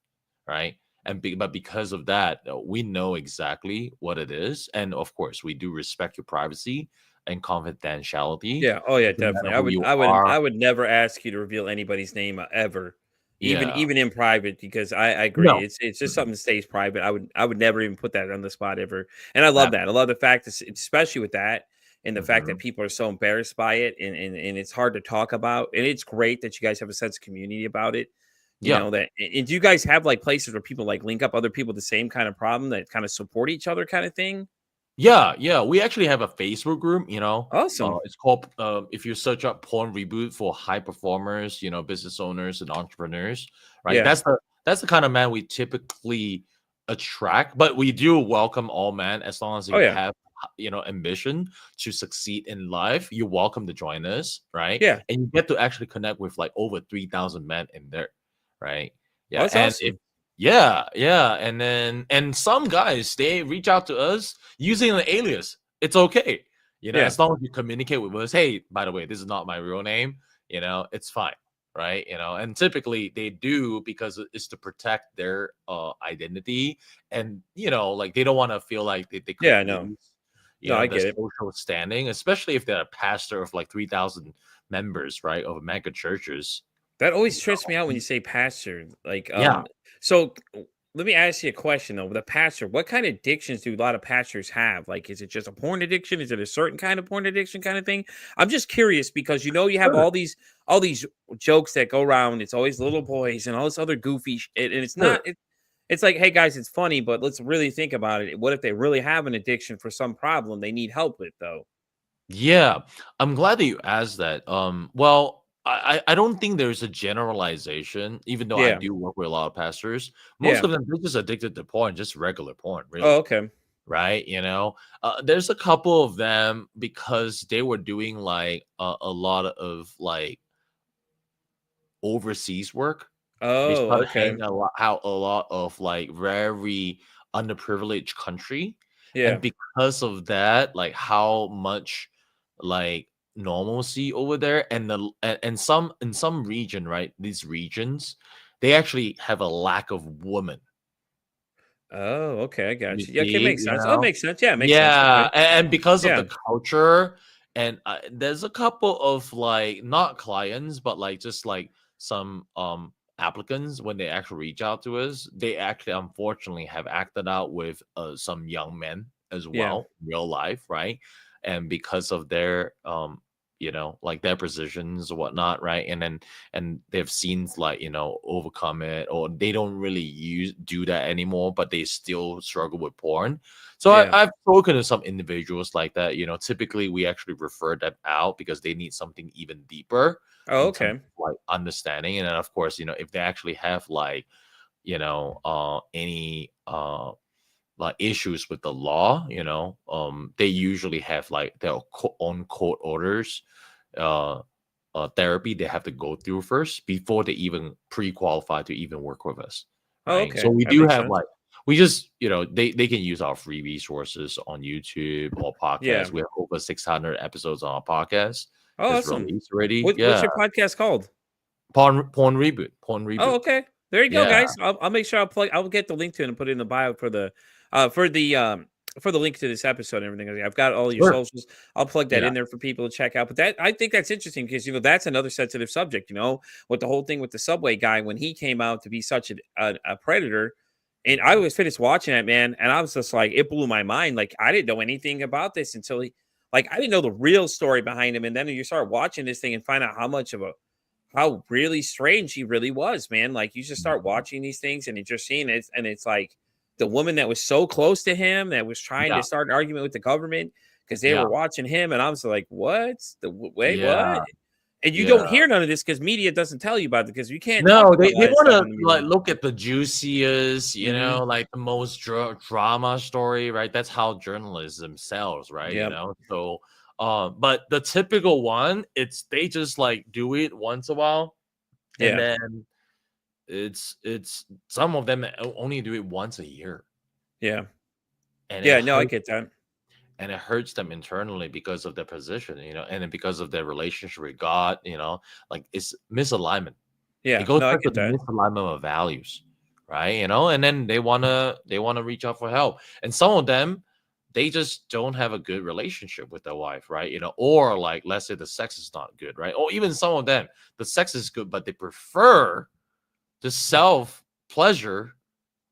right? But because of that, we know exactly what it is, and of course, we do respect your privacy and confidentiality. Yeah. Oh, yeah, No definitely. matter I who would you I would are, I would never ask you to reveal anybody's name ever, even yeah, even in private, because I agree. no, It's just mhm, something that stays private. I would never even put that on the spot ever. And I love that, that. I love the fact that especially with that and the fact that mhm. people are so embarrassed by it and it's hard to talk about. And it's great that you guys have a sense of community about it. Yeah. And do you guys have like places where people like link up other people with the same kind of problem that kind of support each other kind of thing? Yeah, yeah. We actually have a Facebook group, Awesome. it's called if you search up porn reboot for high performers, business owners and entrepreneurs, right? Yeah. That's the kind of man we typically attract, but we do welcome all men as long as Oh you yeah. have ambition to succeed in life. You're welcome to join us, right? Yeah. And you get to actually connect with like over 3,000 men in there, right? Oh, Yeah, that's and if awesome. yeah, yeah, and some guys they reach out to us using an alias. It's okay. Yeah. As long as you communicate with us, hey, by the way, this is not my real name, it's fine. Right. And typically they do because it's to protect their identity. And, like they don't want to feel like they could Yeah, I know. lose, No, I the get it. social standing, especially if they're a pastor of like 3,000 members, right, of mega churches. That You always trips me out when know? you say pastor. Like, Yeah. so let me ask you a question though. With a pastor, what kind of addictions do a lot of pastors have? Like, is it just a porn addiction? Is it a certain kind of porn addiction kind of thing? I'm just curious because you have Sure. all these jokes that go around. It's always little boys and all this other goofy shit, and it's not. Sure. It's like, hey guys, it's funny, but let's really think about it. What if they really have an addiction for some problem they need help with, though? Yeah, I'm glad that you asked that. Well, I don't think there's a generalization, even though I Yeah, do work with a lot of pastors. Most yeah. of them they're just addicted to porn, just regular porn, Oh, really, okay. right? There's a couple of them because they were doing like a lot of like overseas work. They Oh, started okay. hanging out a lot of like very underprivileged country, Yeah. and because of that, like how much like normalcy over there, and some in some region, right? These regions, they actually have a lack of women. Oh, okay, I You got you. Yeah, okay, see, makes sense. Oh, it makes sense. Yeah, it makes sense. Yeah, Okay. and because of Yeah, the culture, and there's a couple of like not clients, but like just like some applicants when they actually reach out to us, they actually unfortunately have acted out with some young men as yeah, well, in real life, right? And because of their like their positions or whatnot, right? And they've seen like overcome it, or they don't really do that anymore, but they still struggle with porn. So yeah. I've spoken to some individuals like that. Typically we actually refer them out because they need something even deeper Oh, in terms okay. of like understanding. And then of course, if they actually have like, any like issues with the law, they usually have like their own court orders, uh, therapy they have to go through first before they even pre-qualify to even work with us, Oh, right? So okay. we That do makes have sense. like we just they can use our free resources on YouTube or Yeah. podcasts. We have over 600 episodes on our podcast Oh, that's awesome. released already. What's Yeah, your podcast called? porn Oh, reboot. okay. There you go, Yeah, guys. I'll make sure I'll get the link to it and put it in the bio for the link to this episode and everything. I've got all your sure. socials. I'll plug that Yeah, in there for people to check out. But that I think that's interesting because that's another sensitive subject. With the whole thing with the subway guy when he came out to be such a predator. And I was finished watching it, man, and I was just like, it blew my mind. Like, I didn't know anything about this until I didn't know the real story behind him. And then you start watching this thing and find out how really strange he really was, man. Like, you just start Mhm. watching these things and you're just seeing it. And it's like the woman that was so close to him that was trying Yeah, to start an argument with the government because they yeah, were watching him. And I was like, what? Wait, what? yeah, And you don't yeah. hear none of this because media doesn't tell you about it because you can't talk No, about a they lot of want stuff to in the like media. look at the juiciest, Hmm. like the most drama story, right? That's how journalism sells, right? Yep. So, but the typical one, it's they just like do it once a while, and Yeah. then it's some of them only do it once a year, Yeah. and Yeah. No, I get that. it hurts them internally because of their position, and then because of their relationship with God, like it's misalignment. It Yeah. goes No, I back to get the that. misalignment of values, right? And then they wanna reach out for help. And some of them, they just don't have a good relationship with their wife, right? Or like let's say the sex is not good, right? Or even some of them, the sex is good, but they prefer the self pleasure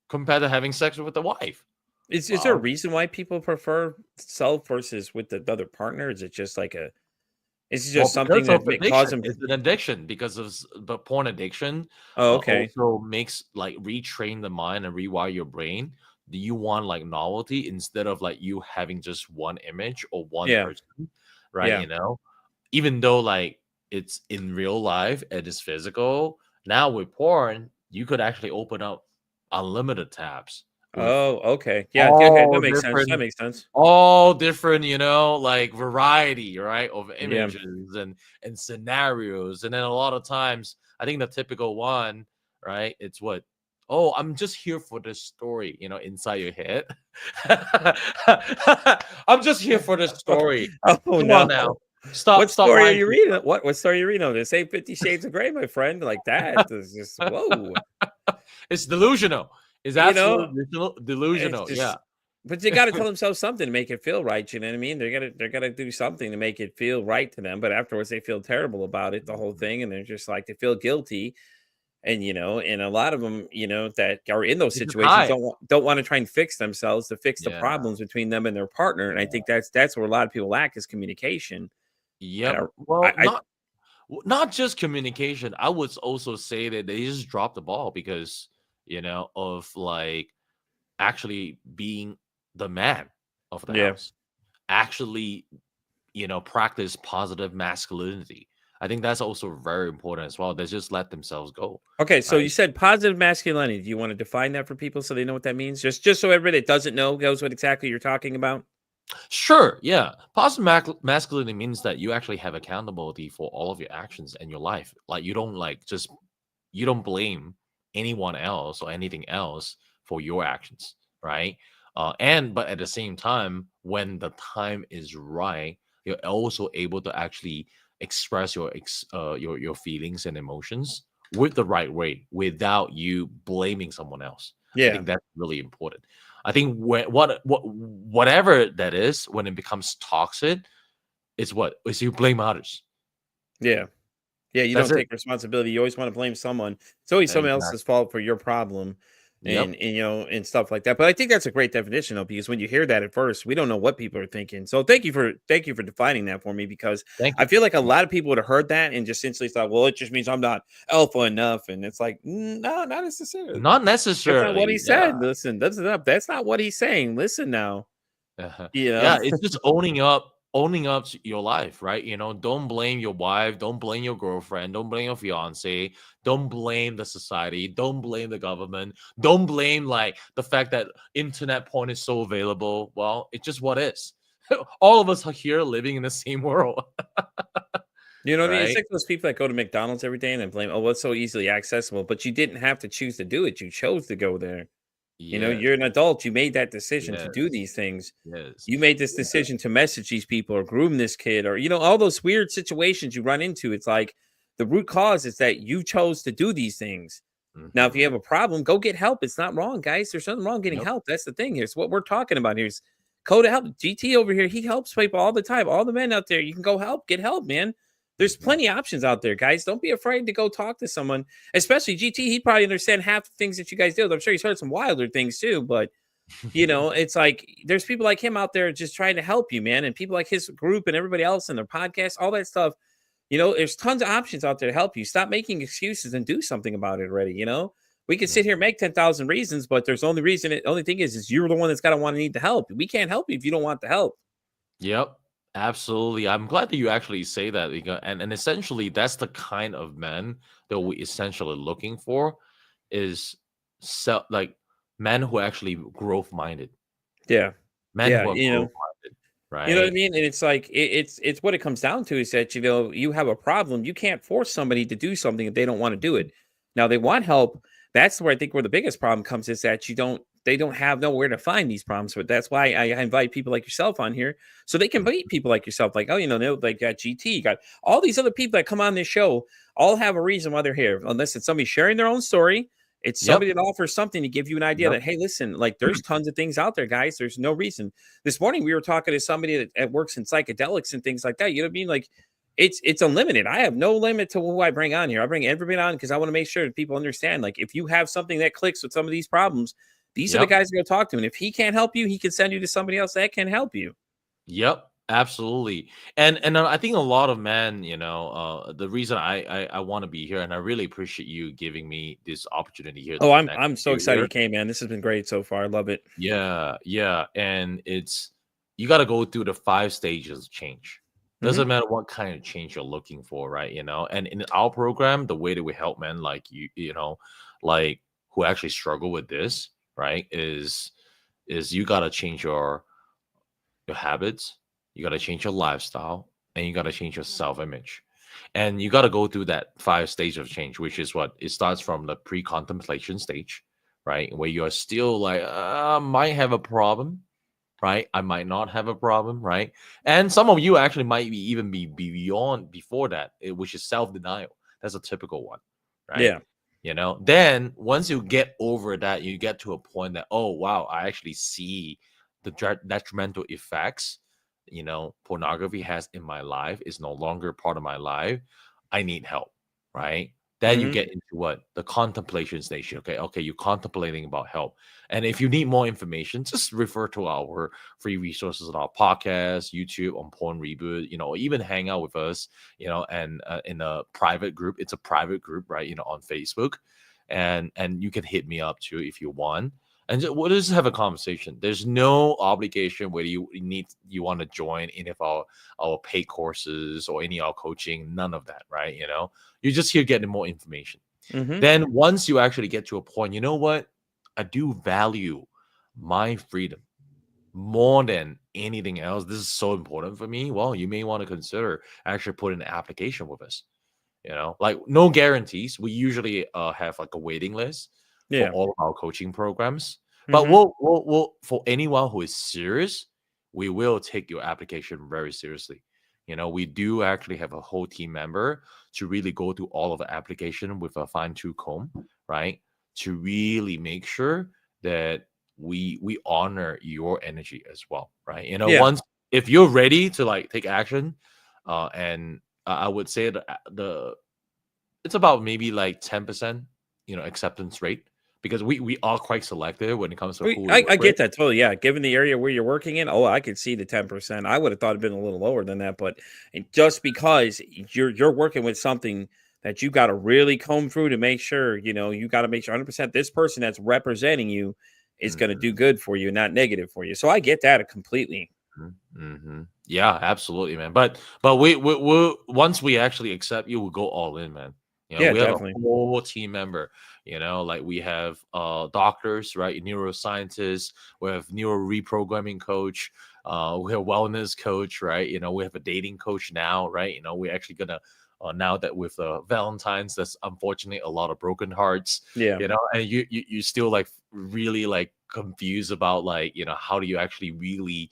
compared to having sex with the wife. Is there a Well, reason why people prefer self versus with the other partner? Is it just like a is it Well, just something because that of may cause addiction, them? it's an addiction because of the porn addiction. Oh, okay. Also makes like retrain the mind and rewire your brain. Do you want like novelty instead of like you having just one image or one Yeah. person, right? Yeah. Even though like it's in real life and it's physical. Now with porn, you could actually open up unlimited tabs with Oh, okay. Yeah. Okay. That all makes sense. That different makes sense. all different, like variety, right, of Yeah. images and scenarios. And then a lot of times, I think the typical one, right, it's what, oh, I'm just here for this story, inside your head. I'm just here for this story. Oh Come on no. now. What Stop story are lying you to reading? yourself. What story are you reading? This ain't 50 Shades of Grey, my friend. Like that is just whoa. It's delusional. It's You know, absolutely it's delusional. Yeah. just but they gotta tell themselves something to make it feel right, you know what I mean? They're gonna do something to make it feel right to them, but afterwards they feel terrible about it, the whole thing, and they're just like they feel guilty. And and a lot of them, that are in those They just situations hide. don't want to try and fix themselves to fix the Yeah. problems between them and their partner. And I think Yeah. that's where a lot of people lack is communication. And Yep. Well, I not just communication. I would also say that they just dropped the ball because of like actually being the man of the yeah. house, actually practice positive masculinity. I think that's also very important as well. They just let themselves go, Okay, so you right? said positive masculinity. Do you want to define that for people so they know what that means? Just so everybody that doesn't know knows what exactly you're talking about. Sure, yeah. Positive masculinity means that you actually have accountability for all of your actions and your life. Like you don't you don't blame anyone else or anything else for your actions, right? And but at the same time, when the time is right, you're also able to actually express your feelings and emotions with the right way without you blaming someone else. I Yeah, think that's really important. I think whatever that is, when it becomes toxic, it's what is you blame others. yeah. Yeah, you That's don't it. take responsibility. You always want to blame someone. It's always someone Exactly. else's fault for your problem Yep. and and stuff like that. But I think that's a great definition though, because when you hear that at first, we don't know what people are thinking. So thank you for defining that for me because Thank I you. feel like a lot of people would have heard that and just instantly thought, well, it just means I'm not alpha enough. And it's like, no, not necessarily. Not That's not what he necessarily. Yeah. said. Listen, that's not what he's saying. Listen now. Uh-huh. You know? Yeah, it's just owning up to your life, right? Don't blame your wife, don't blame your girlfriend, don't blame your fiance, don't blame the society, don't blame the government, don't blame like the fact that internet porn is so available. Well, it's just what is. All of us are here living in the same world, You know what I mean? It's right? like those people that go to McDonald's every day and then blame, oh, well, it's so easily accessible, but you didn't have to choose to do it. You chose to go there. Yes, You're an adult. You made that decision to do yes, these things. yes. You made this decision to message these people or groom this kid or, all those weird situations you run into. It's like the root cause is that you chose to do these things. Now, if you Hmm. have a problem, go get help. It's not wrong, guys. There's nothing wrong getting Yep. help. That's the thing here. It's what we're talking about here is code of help. GT over here, he helps people all the time. All the men out there, you can go help, get help, man. There's plenty of options out there, guys. Don't be afraid to go talk to someone, especially GT. He probably understand half the things that you guys do. I'm sure he's heard some wilder things too, but it's like there's people like him out there just trying to help you, man. And people like his group and everybody else and their podcast, all that stuff. There's tons of options out there to help you. Stop making excuses and do something about it already. We can sit here and make 10,000 reasons, but there's only reason. Only thing is you're the one that's got to want to need the help. We can't help you if you don't want the help. Yep, absolutely. I'm glad that you actually say that because, and essentially that's the kind of man that we essentially looking for is like men who actually growth minded, Yeah. men Yeah. who are growth minded, You know what I right? mean? And it's like it's what it comes down to is that you have a problem. You can't force somebody to do something if they don't want to do it. Now they want help. That's where I think where the biggest problem comes is that they don't have nowhere to find these problems. But that's why I invite people like yourself on here so they can meet people like yourself. Like, they got GT, got all these other people that come on this show, all have a reason why they're here. Unless it's somebody sharing their own story. It's Yep, somebody that offers something to give you an idea yep, that, hey, listen, like there's tons of things out there, guys. There's no reason. This morning we were talking to somebody that works in psychedelics and things like that. You know what I mean? Like it's unlimited. I have no limit to who I bring on here. I bring everybody on because I want to make sure that people understand. Like if you have something that clicks with some of these problems, these are the yep. guys to go talk to. And if he can't help you, he can send you to somebody else that can help you. Yep, absolutely. And I think a lot of men, the reason I want to be here, and I really appreciate you giving me this opportunity here to Oh, connect I'm with so you excited here. you came, man. This has been great so far. I love it. Yeah, yeah, and it's you got to go through the 5 stages of change. Hmm. Doesn't matter what kind of change you're looking for, right? And in our program, the way that we help men like like who actually struggle with this, right, is you got to change your habits, you got to change your lifestyle, and you got to change your self-image. And you got to go through that 5 stage of change, which is what it starts from the pre-contemplation stage, right? Where you are still like, might have a problem, right? I might not have a problem, right? And some of you actually might even be beyond before that, which is self-denial. That's a typical one, right? Yeah. Then once you get over that, you get to a point that, oh wow, I actually see the detrimental effects pornography has in my life is no longer part of my life. I need help, right? Then you Hmm. get into what the contemplation stage. Okay, you're contemplating about help. And if you need more information, just refer to our free resources on our podcast, YouTube, on Porn Reboot, or even hang out with us, and in a private group. It's a private group, right? On Facebook. And you can hit me up too if you want. And we'll just have a conversation. There's no obligation whether you want to join any of our paid courses or any of our coaching. None of that, right? You're just here getting more information. Hmm. Then once you actually get to a point, you know what? I do value my freedom more than anything else. This is so important for me. Well, you may want to consider actually putting an application with us. Like no guarantees. We usually have like a waiting list for Yeah. all of our coaching programs. But Hmm. we'll for anyone who is serious, we will take your application very seriously. We do actually have a whole team member to really go through all of the application with a fine tooth comb, right? To really make sure that we honor your energy as well, right? Yeah. Once if you're ready to like take action, and I would say the it's about maybe like 10%, acceptance rate because we are quite selective when it comes to who we I work with. get that totally. Yeah, given the area where you're working in, I could see the 10%. I would have thought it'd been a little lower than that, but just because you're working with something that you got to really comb through to make sure, you got to make sure 100% this person that's representing you is going to do Mhm, good for you, not negative for you. So I get that completely. mhm, mhm. Yeah, absolutely, man. But we once we actually accept you, we go all in, man. Yeah, We have a definitely. whole team member. Like we have doctors, right? Neuroscientists. We have neuro reprogramming coach. We have wellness coach, right? We have a dating coach now, right? We're actually gonna now that with Valentine's, that's unfortunately a lot of broken hearts, Yeah. and you still like really like confused about like how do you actually really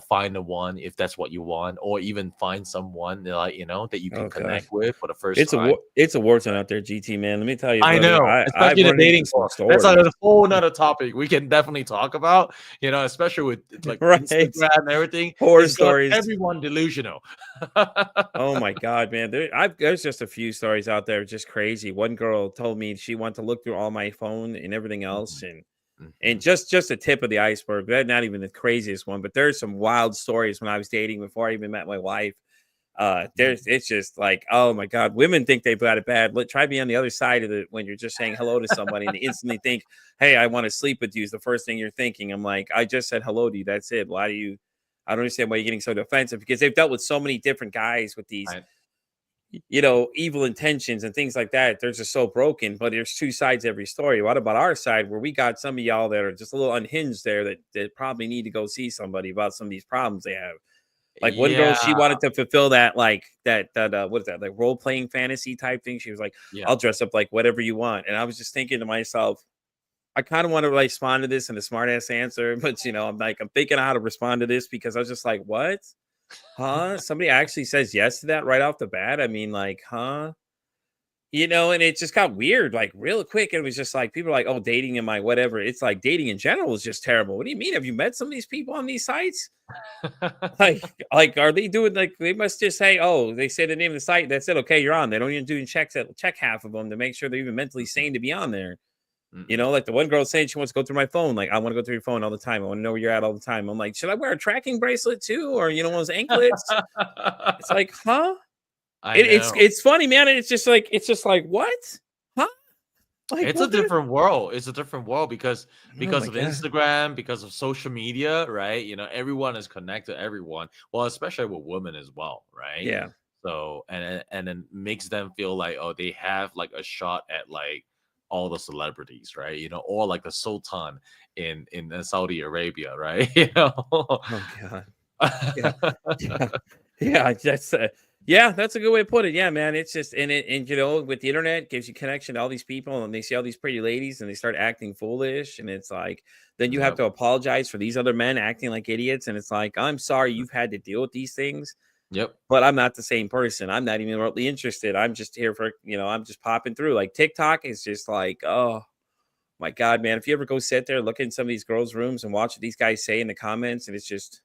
find the one if that's what you want, or even find someone like that you can Oh God. connect with for the first time. It's a war zone out there, GT man. Let me tell you, I brother. know, I've especially the run into dating some pool. That's stories. a whole nother topic we can definitely talk about. Especially with like Right. Instagram and everything. Horror It's got stories. everyone delusional. Oh my God, man. There's just a few stories out there, just crazy. One girl told me she wanted to look through all my phone and everything else, Mhm, and mhm, just a tip of the iceberg. That's not even the craziest one, but there's some wild stories when I was dating before I even met my wife. mhm. It's just like, oh my God, women think they've got it bad. Try being on the other side of it when you're just saying hello to somebody and they instantly think, hey, I want to sleep with you is the first thing you're thinking. I'm like, I just said hello to you. That's it. Why do you? I don't understand why you're getting so defensive because they've dealt with so many different guys with these, I, evil intentions and things like that. They're just so broken, but there's two sides to every story. What about our side where we got some of y'all that are just a little unhinged there that probably need to go see somebody about some of these problems they have? Like one girl, yeah, she wanted to fulfill that, like what is that, like role playing fantasy type thing. She was like, yeah. I'll dress up like whatever you want. And I was just thinking to myself, I kind of want to like respond to this in a smart ass answer, but I'm thinking how to respond to this because I was just like, what? Huh? Somebody actually says yes to that right off the bat. I mean, like, huh? And it just got weird, like real quick. It was just like people are like, oh, dating in my whatever. It's like dating in general is just terrible. What do you mean? Have you met some of these people on these sites? Like, are they doing like they must just say, oh, they say the name of the site, that's it. Okay, you're on. They don't even do checks check half of them to make sure they're even mentally Mhm, sane to be on there. mhm. Like the one girl saying she wants to go through my phone. Like, I want to go through your phone all the time. I want to know where you're at all the time. I'm like, should I wear a tracking bracelet too? Or one of those anklets? It's like, huh? I It's know. it's funny, man. And it's just like what? Huh? Like It's a what the different world. It's a different world oh my because of god. Instagram, because of social media, right? Everyone is connected to everyone. Well, especially with women as well, right? Yeah. So and then makes them feel like, oh, they have like a shot at like all the celebrities, right? Or like the Sultan in Saudi Arabia, right? Oh god. Yeah. Yeah. Yeah, that's a good way to put it. Yeah, man. It's just and with the internet it gives you connection to all these people and they see all these pretty ladies and they start acting foolish and it's like then you have Yep. to apologize for these other men acting like idiots and it's like I'm sorry you've had to deal with these things, Yep. but I'm not the same person. I'm not even remotely interested. I'm just here for, I'm just popping through. Like TikTok is just like, oh my god, man. If you ever go sit there, look in some of these girls' rooms and watch what these guys say in the comments and it's just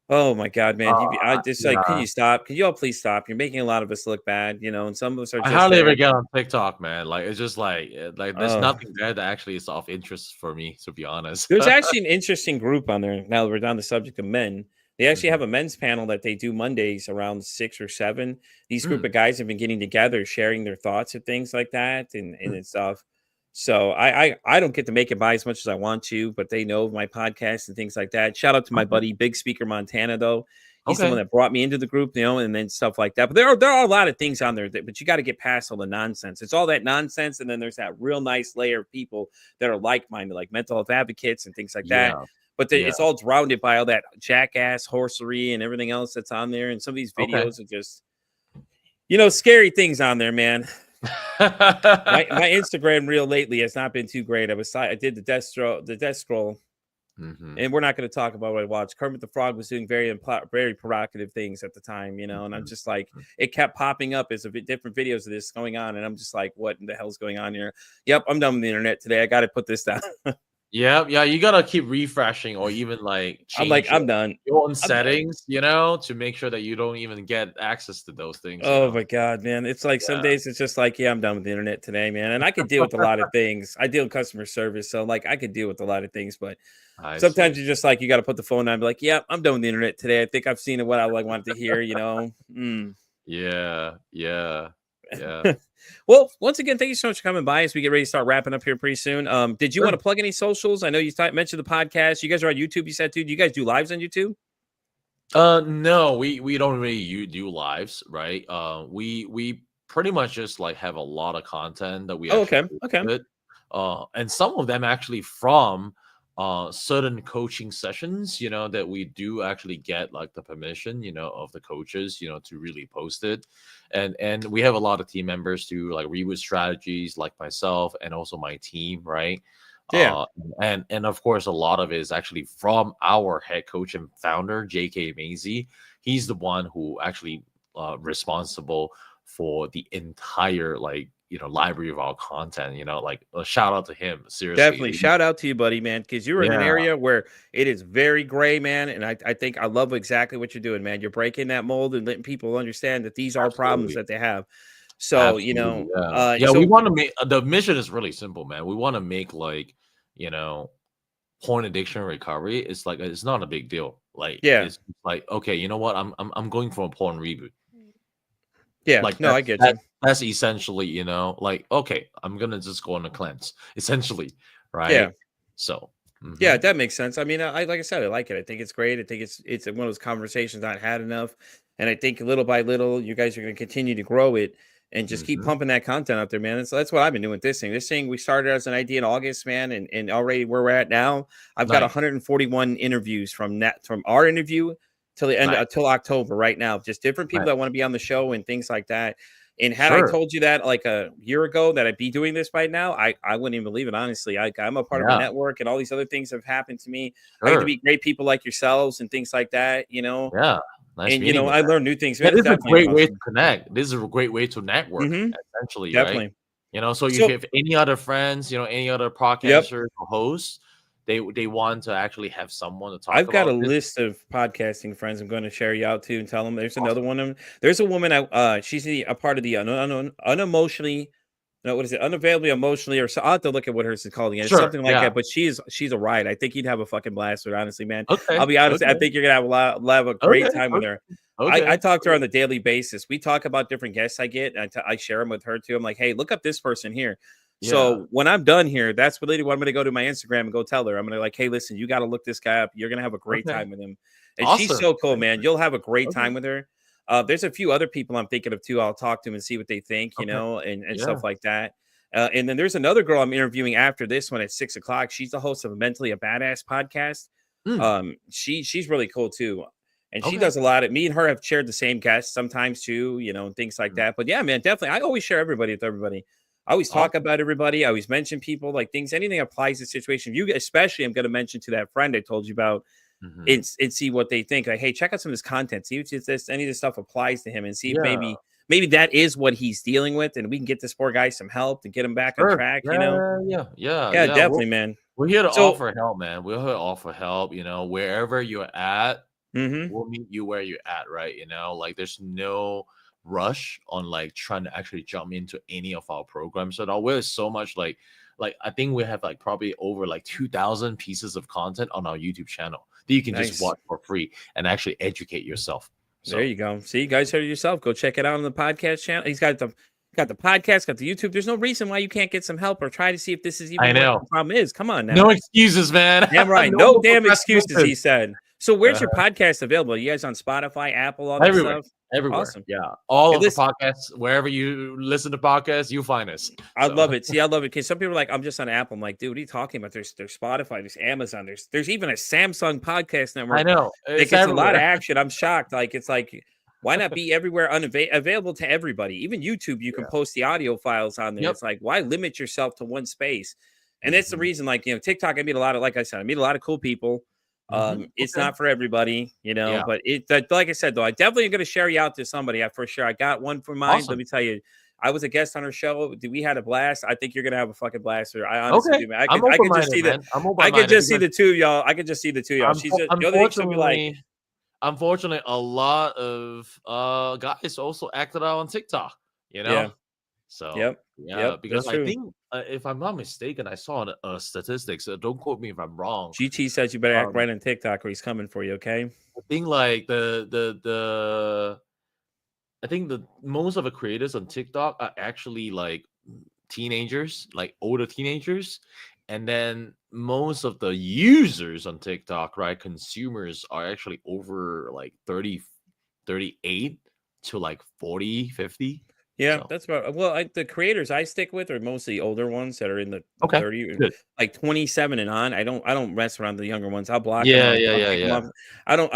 oh my god, man! I just like, can Yeah. you stop? Can you all please stop? You're making a lot of us look bad, and some of us are I just hardly ever there. get on TikTok, man. Like it's just like there's Oh, nothing there that actually is of interest for me, to be honest. there's actually an interesting group on there. Now that we're on the subject of men, they actually Mhm. have a men's panel that they do Mondays around 6 or 7. These group Mm, of guys have been getting together, sharing their thoughts and things like that, and mm, and stuff. So I don't get to make it by as much as I want to, but they know my podcast and things like that. Shout out to my okay. buddy Big Speaker Montana though. He's the one Okay. that brought me into the group, and then stuff like that. But there are a lot of things on there but you got to get past all the nonsense. It's all that nonsense, and then there's that real nice layer of people that are like-minded, like mental health advocates and things like that. Yeah. But Yeah. it's all surrounded by all that jackass horsery and everything else that's on there. And some of these Okay. videos are just, scary things on there, man. My Instagram reel lately has not been too great. I did the death scroll, Mhm, and we're not going to talk about what I watched. Kermit the Frog was doing very provocative things at the time, and I'm mhm, just like, mhm. it kept popping up as different videos of this going on, and I'm just like, what in the hell's going on here? Yep, I'm done with the internet today. I got to put this down. Yeah, yeah, you gotta keep refreshing or even like I'm like, change I'm done. your own I'm done. settings, to make sure that you don't even get access to those things. Oh my god, man. It's like some Yeah, days it's just like, yeah, I'm done with the internet today, man. And I could deal with a lot of things. I deal with customer service, so like I could deal with a lot of things, but I sometimes see. you're just like you got to put the phone down and be like, yeah, I'm done with the internet today. I think I've seen what I like wanted to hear, Yeah, yeah, yeah. Well, once again, thank you so much for coming by as we get ready to start wrapping up here pretty soon. Did you want to Sure. plug any socials? I know you mentioned the podcast. You guys are on YouTube, you said too. Do you guys do lives on YouTube? No, we don't really do lives, right? We pretty much just like have a lot of content that we Oh, actually okay. Okay. created, and some of them actually from certain coaching sessions, that we do actually get like the permission, of the coaches, to really post it, and we have a lot of team members to like reboot strategies, like myself and also my team, right? Yeah, And of course, a lot of it is actually from our head coach and founder, J.K. Mazy. He's the one who actually responsible for the entire library of our content. Like a shout out to him. definitely. Seriously, Shout out to you, buddy, man, because you're in an yeah, area where it is very gray, man. And I think I love exactly what you're doing, man. You're breaking that mold and letting people understand that these are problems absolutely. that they have. So, Absolutely, yeah. Yeah, we so want to make the mission is really simple, man. We want to make you know, porn addiction recovery. It's like it's not a big deal. Like yeah, it's like, okay, you know what? I'm going for a porn reboot. yeah, Like no, I get you. that's essentially, like, okay, I'm gonna just go on a cleanse, essentially, Yeah. right? So Yeah, that makes sense. I mean, I like I said, I like it. I think it's great. I think it's one of those conversations not had enough, and I think little by little, you guys are going to continue to grow it and just keep mhm. pumping that content out there, man. And so that's what I've been doing with this thing. This thing we started as an idea in August, man, and already where we're at now, I've got Nice, 141 interviews from our interview till the end nice, till October right now. Just different people nice. that want to be on the show and things like that. And had I Sure, told you that like a year ago that I'd be doing this by now, I wouldn't even believe it. Honestly, I'm a part of a yeah, network, and all these other things have happened to me. I get to sure, meet great people like yourselves and things like that, yeah. Nice and meeting you, I man. learn new things, Yeah, man. this It's is a definitely great way to awesome. connect. This is a great way to network, Hmm. essentially, right? Definitely. So if you So, have any other friends, any other yep. podcasters or hosts, they want to actually have someone to talk I've got a about this. list of podcasting friends I'm going to share you out to and tell them there's another Awesome. one. There's a woman. She's a part of the unemotionally. No, what is it? Unavailably emotionally, or so I'll have to look at what hers is called again. It's Sure. something like Yeah. that. But she's a riot. I think you'd have a fucking blast with her, honestly, man. I'll Okay. be honest. I Okay. think you're gonna have a great Okay. time with Okay. her. I Okay. talk to her on a daily basis. We talk about different guests I get, and I share them with her too. I'm like, hey, look up this person here. Yeah. So when I'm done here, that's really what I'm gonna go to my Instagram and go tell her. I'm gonna like, hey, listen, you got to look this guy up. You're gonna have a great Okay. time with him, and she's Awesome. so cool, man. You'll have a great Okay. time with her. There's a few other people I'm thinking of too. I'll talk to them and see what they think, Okay. and Yeah. stuff like that. And then there's another girl I'm interviewing after this one at 6 o'clock. She's the host of Mentally a Badass podcast. Mm. She's really cool too. And she Okay. does a lot of me and her have shared the same guests sometimes too, and things like Mm. that. But yeah, man, definitely. I always share everybody with everybody. I always talk Awesome. about everybody. I always mention people like things, anything applies to the situation. You especially I'm gonna mention to that friend I told you about Hmm. and see what they think. Like, hey, check out some of this content. See if any of this stuff applies to him and see if Yeah. maybe that is what he's dealing with, and we can get this poor guy some help and get him back on Sure. track. Yeah. Yeah. Yeah. Yeah, Yeah. definitely, man. We're here to So, offer help, man. We're here to offer help. Wherever you're at, mhm. we'll meet you where you're at, right? Like there's no rush on like trying to actually jump into any of our programs at all. We're so much like I think we have like probably over like 2,000 pieces of content on our YouTube channel that you can just Nice. watch for free and actually educate yourself. There So you go. See, you guys heard it yourself. Go check it out on the podcast channel. He's got the podcast, got the YouTube. There's no reason why you can't get some help or try to see if this is I even what know. the problem is. Come on No now. excuses, man. Damn right. No No more damn excuses, procrastination. he said. So where's Uh, your podcast available? You guys on Spotify, Apple, all that everywhere. stuff? Everywhere. Awesome. Yeah. All Hey, of the listen, podcasts, wherever you listen to podcasts, you find us. I So love it. See, I love it because some people are like, I'm just on Apple. I'm like, dude, what are you talking about? There's Spotify, there's Amazon, there's even a Samsung podcast I network know that it's gets a lot of everywhere. action. I'm shocked. Like, it's like, why not be everywhere available to everybody? Even YouTube, you can Yeah. post the audio files on there. Yep. It's like, why limit yourself to one space? And that's the Hmm. reason, like, TikTok, I meet a lot of, like I said, I meet a lot of cool people. It's Okay. not for everybody, Yeah. but like I said, though, I definitely am going to share you out to somebody for sure. I got one for mine. Let Awesome. me tell you, I was a guest on her show. We had a blast. I think you're gonna have a fucking blast with her. I honestly Okay. do, man. I'm I could just open-minded, see man. I'm I could open-minded just see because the two of y'all. I could just see the two of y'all. The other thing she'll be like, unfortunately, a lot of guys also acted out on TikTok, you yeah, know? So, yep, yeah, yep, because that's I true. think if I'm not mistaken, I saw statistics, don't quote me if I'm wrong. GT says you better act Um, right on TikTok or he's coming for you. Okay. I think like the I think the most of the creators on TikTok are actually like teenagers, like older teenagers. And then most of the users on TikTok, right, consumers are actually over like 30, 38 to like 40, 50. Yeah, So that's about well, the creators I stick with are mostly older ones that are in the okay, 30, good. like 27 and on. I don't mess around with the younger ones. I'll block them. Yeah, I'll yeah, I'll yeah, kick them yeah, off.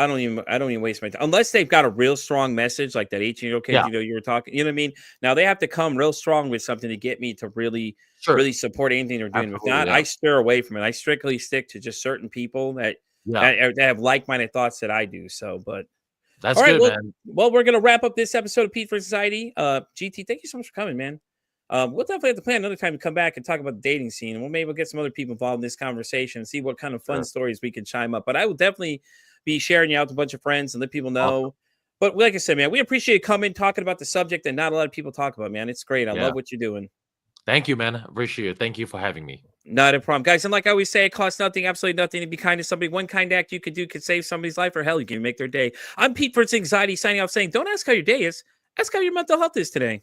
I don't even waste my time unless they've got a real strong message, like that 18-year-old kid, yeah. you were talking, you know what I mean? Now they have to come real strong with something to get me to really, Sure, really support anything they're doing. If absolutely. not, Yeah, I steer away from it. I strictly stick to just certain people that yeah. that have like-minded thoughts that I do. So, but That's all right, good, well, man. we're gonna wrap up this episode of Pete for Society. GT, thank you so much for coming, man. We'll definitely have to plan another time to come back and talk about the dating scene, and we'll get some other people involved in this conversation and see what kind of fun Sure. stories we can chime up. But I will definitely be sharing you out to a bunch of friends and let people Awesome. know. But like I said, man, we appreciate you coming, talking about the subject that not a lot of people talk about, man. It's great. I Yeah. love what you're doing. Thank you, man. Appreciate it. Thank you for having me. Not a problem, guys. And like I always say, it costs nothing, absolutely nothing to be kind to somebody. One kind act you could do could save somebody's life, or hell, you can make their day. I'm Pete for Anxiety, signing off saying, don't ask how your day is, ask how your mental health is today.